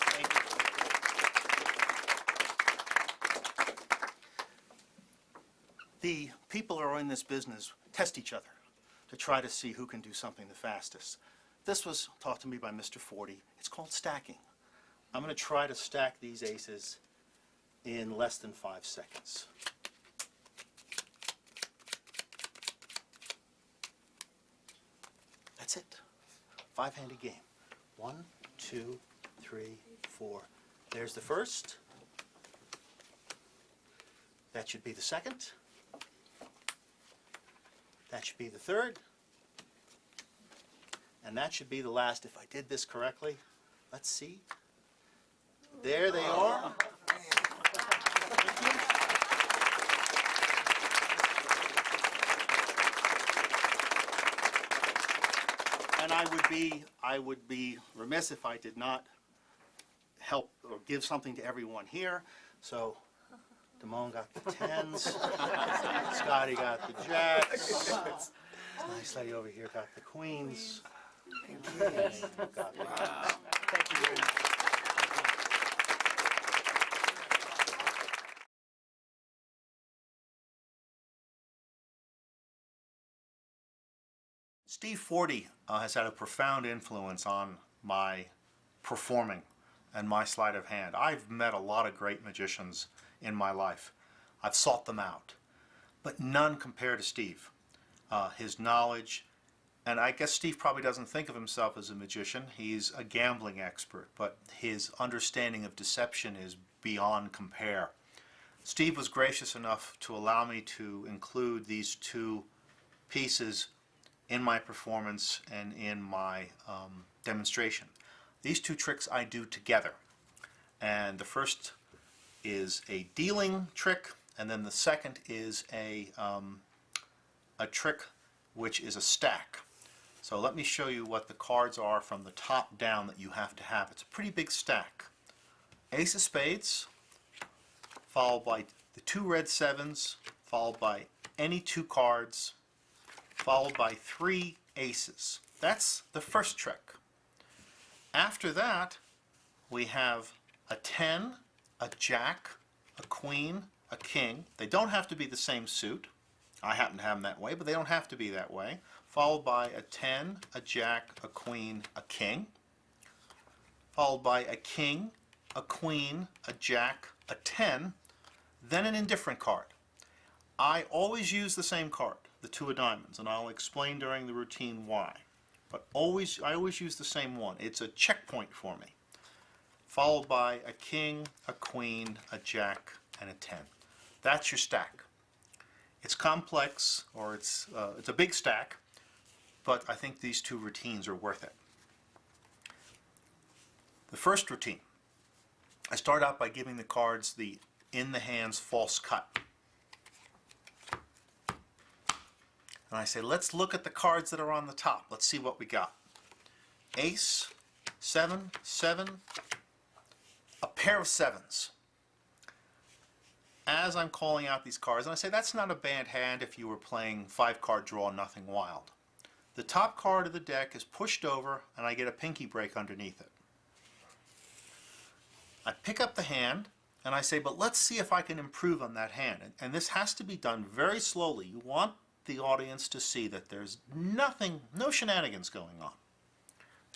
Thank you. The people who are in this business test each other to try to see who can do something the fastest. This was taught to me by Mr. 40. It's called stacking. I'm going to try to stack these aces in less than 5 seconds. That's it. 5-handed game. 1, 2, 3, 4. There's the first. That should be the second. That should be the third. And that should be the last if I did this correctly. Let's see. There they are. And I would be remiss if I did not help or give something to everyone here. So Damone got the 10s. Scotty got the jacks. Nice lady over here got the queens. Thank you very much. Steve 40 has had a profound influence on my performing and my sleight of hand. I've met a lot of great magicians in my life. I've sought them out, but none compare to Steve. His knowledge, and I guess Steve probably doesn't think of himself as a magician. He's a gambling expert, but his understanding of deception is beyond compare. Steve was gracious enough to allow me to include these two pieces in my performance and in my demonstration. These two tricks I do together. And the first is a dealing trick, and then the second is a trick which is a stack. So let me show you what the cards are from the top down that you have to have. It's a pretty big stack. Ace of spades, followed by the 2 red 7s, followed by any 2 cards, followed by 3 aces. That's the first trick. After that, we have a 10, a jack, a queen, a king. They don't have to be the same suit. I happen to have them that way, but they don't have to be that way. Followed by a 10, a jack, a queen, a king. Followed by a king, a queen, a jack, a 10, then an indifferent card. I always use the same card, the 2 of diamonds, and I'll explain during the routine why. But I always use the same one. It's a checkpoint for me. Followed by a king, a queen, a jack, and a 10. That's your stack. It's complex, or it's a big stack, but I think these 2 routines are worth it. The first routine, I start out by giving the cards the in the hands false cut. And I say, let's look at the cards that are on the top. Let's see what we got. Ace, 7, 7, a pair of 7s. As I'm calling out these cards, and I say that's not a bad hand if you were playing 5-card draw, nothing wild. The top card of the deck is pushed over, and I get a pinky break underneath it. I pick up the hand, and I say, but let's see if I can improve on that hand. And this has to be done very slowly. You want the audience to see that there's nothing, no shenanigans going on.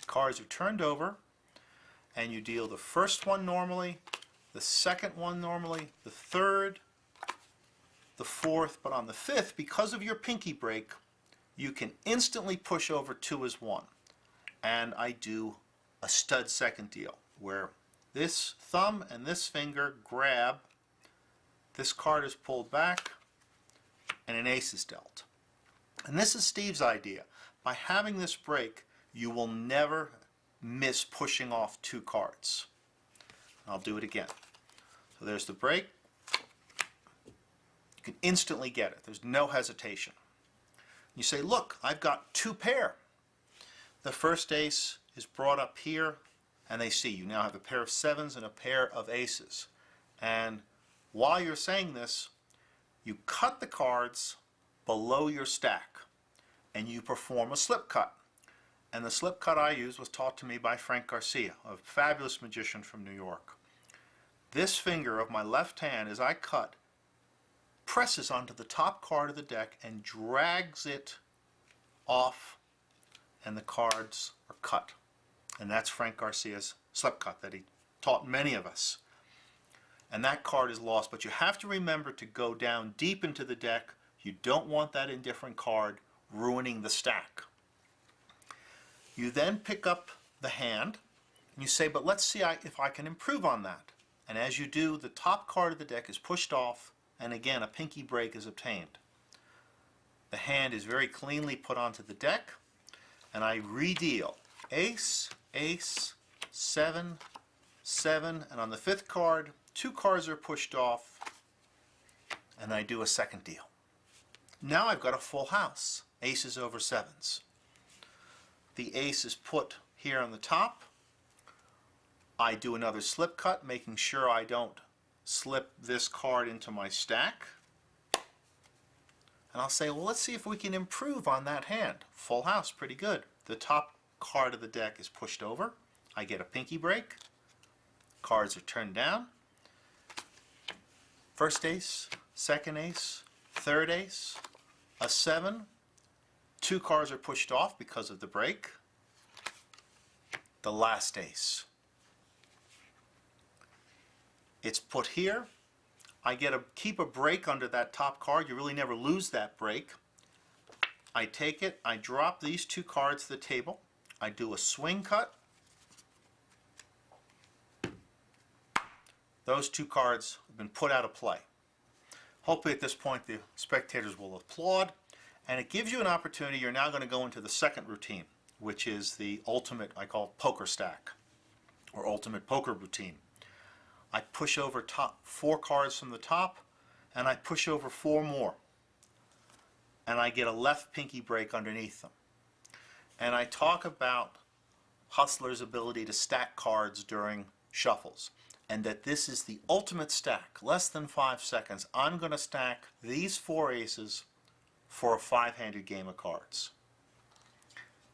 The cards are turned over, and you deal the first one normally, the second one normally, the third, the fourth, but on the fifth, because of your pinky break, you can instantly push over 2 as 1. And I do a stud second deal, where this thumb and this finger grab, this card is pulled back, and an ace is dealt. And this is Steve's idea. By having this break, you will never miss pushing off 2 cards. I'll do it again. So there's the break. You can instantly get it. There's no hesitation. You say, look, I've got 2 pair. The first ace is brought up here, and they see you now have a pair of 7s and a pair of aces. And while you're saying this, you cut the cards below your stack, and you perform a slip cut. And the slip cut I used was taught to me by Frank Garcia, a fabulous magician from New York. This finger of my left hand, as I cut, presses onto the top card of the deck and drags it off, and the cards are cut. And that's Frank Garcia's slip cut that he taught many of us. And that card is lost, but you have to remember to go down deep into the deck. You don't want that indifferent card ruining the stack. You then pick up the hand and you say, but let's see if I can improve on that. And as you do, the top card of the deck is pushed off, and again a pinky break is obtained. The hand is very cleanly put onto the deck, and I redeal ace, ace, 7, 7, and on the 5th card, 2 cards are pushed off, and I do a second deal. Now I've got a full house, aces over 7s. The ace is put here on the top. I do another slip cut, making sure I don't slip this card into my stack. And I'll say, well, let's see if we can improve on that hand. Full house, pretty good. The top card of the deck is pushed over. I get a pinky break. Cards are turned down. First ace, second ace, third ace, a 7. 2 cards are pushed off because of the break. The last ace. It's put here. I keep a break under that top card. You really never lose that break. I take it, I drop these 2 cards to the table. I do a swing cut. Those 2 cards have been put out of play. Hopefully at this point the spectators will applaud, and it gives you an opportunity. You're now going to go into the second routine, which is the ultimate, I call poker stack, or ultimate poker routine. I push over 4 cards from the top, and I push over 4 more. And I get a left pinky break underneath them. And I talk about Hustler's ability to stack cards during shuffles, and that this is the ultimate stack. Less than 5 seconds, I'm going to stack these 4 aces for a 5-handed game of cards.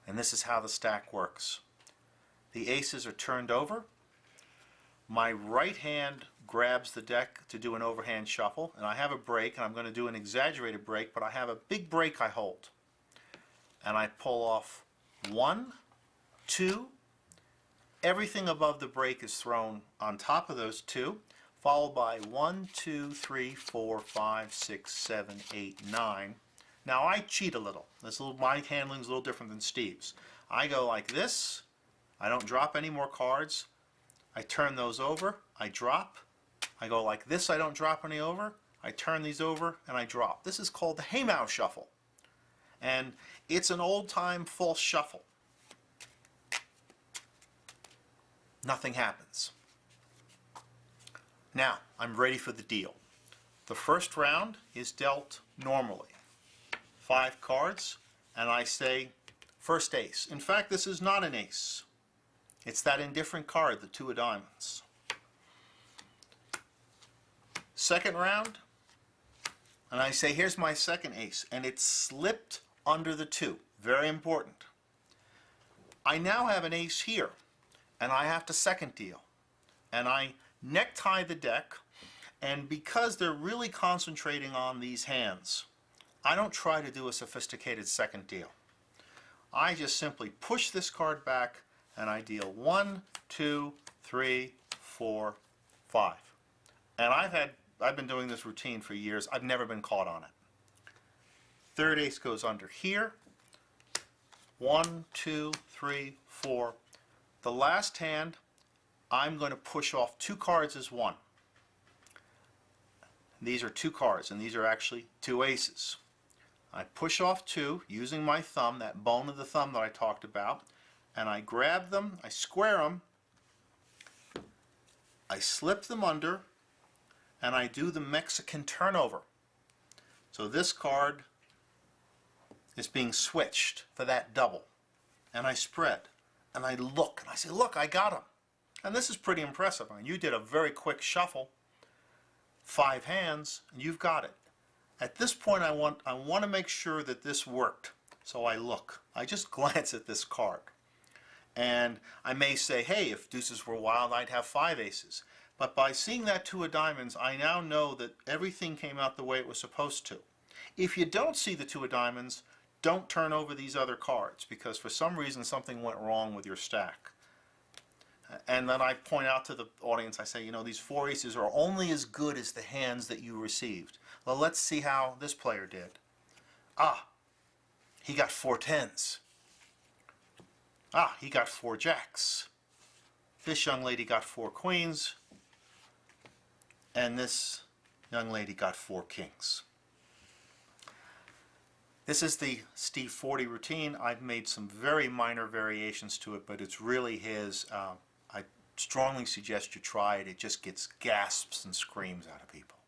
And this is how the stack works. The aces are turned over. My right hand grabs the deck to do an overhand shuffle, and I have a break, and I'm going to do an exaggerated break, but I have a big break I hold. And I pull off 1, 2, everything above the break is thrown on top of those 2, followed by 1, 2, 3, 4, 5, 6, 7, 8, 9. Now I cheat a little. My handling's a little different than Steve's. I go like this. I don't drop any more cards. I turn those over, I drop. I go like this, I don't drop any over. I turn these over and I drop. This is called the haymow shuffle. And it's an old-time false shuffle. Nothing happens. Now, I'm ready for the deal. The first round is dealt normally. 5 cards, and I say first ace. In fact, this is not an ace. It's that indifferent card, the 2 of diamonds. Second round, and I say, here's my second ace, and it's slipped under the 2. Very important. I now have an ace here, and I have to second deal. And I necktie the deck, and because they're really concentrating on these hands, I don't try to do a sophisticated second deal. I just simply push this card back, and I deal 1, 2, 3, 4, 5. And I've been doing this routine for years. I've never been caught on it. Third ace goes under here. 1, 2, 3, 4. The last hand, I'm going to push off 2 cards as 1. These are 2 cards, and these are actually 2 aces. I push off 2 using my thumb, that bone of the thumb that I talked about, and I grab them, I square them, I slip them under, and I do the Mexican turnover. So this card is being switched for that double. And I spread, and I look, and I say, look, I got him. And this is pretty impressive. I mean, you did a very quick shuffle, 5 hands, and you've got it. At this point, I want to make sure that this worked. So I look. I just glance at this card. And I may say, hey, if deuces were wild, I'd have 5 aces. But by seeing that 2 of diamonds, I now know that everything came out the way it was supposed to. If you don't see the 2 of diamonds, don't turn over these other cards, because for some reason something went wrong with your stack. And then I point out to the audience, I say, you know, these 4 aces are only as good as the hands that you received. Well, let's see how this player did. Ah, he got 4 10s. Ah, he got 4 jacks. This young lady got 4 queens. And this young lady got 4 kings. This is the Steve 40 routine. I've made some very minor variations to it, but it's really his. I strongly suggest you try it. It just gets gasps and screams out of people.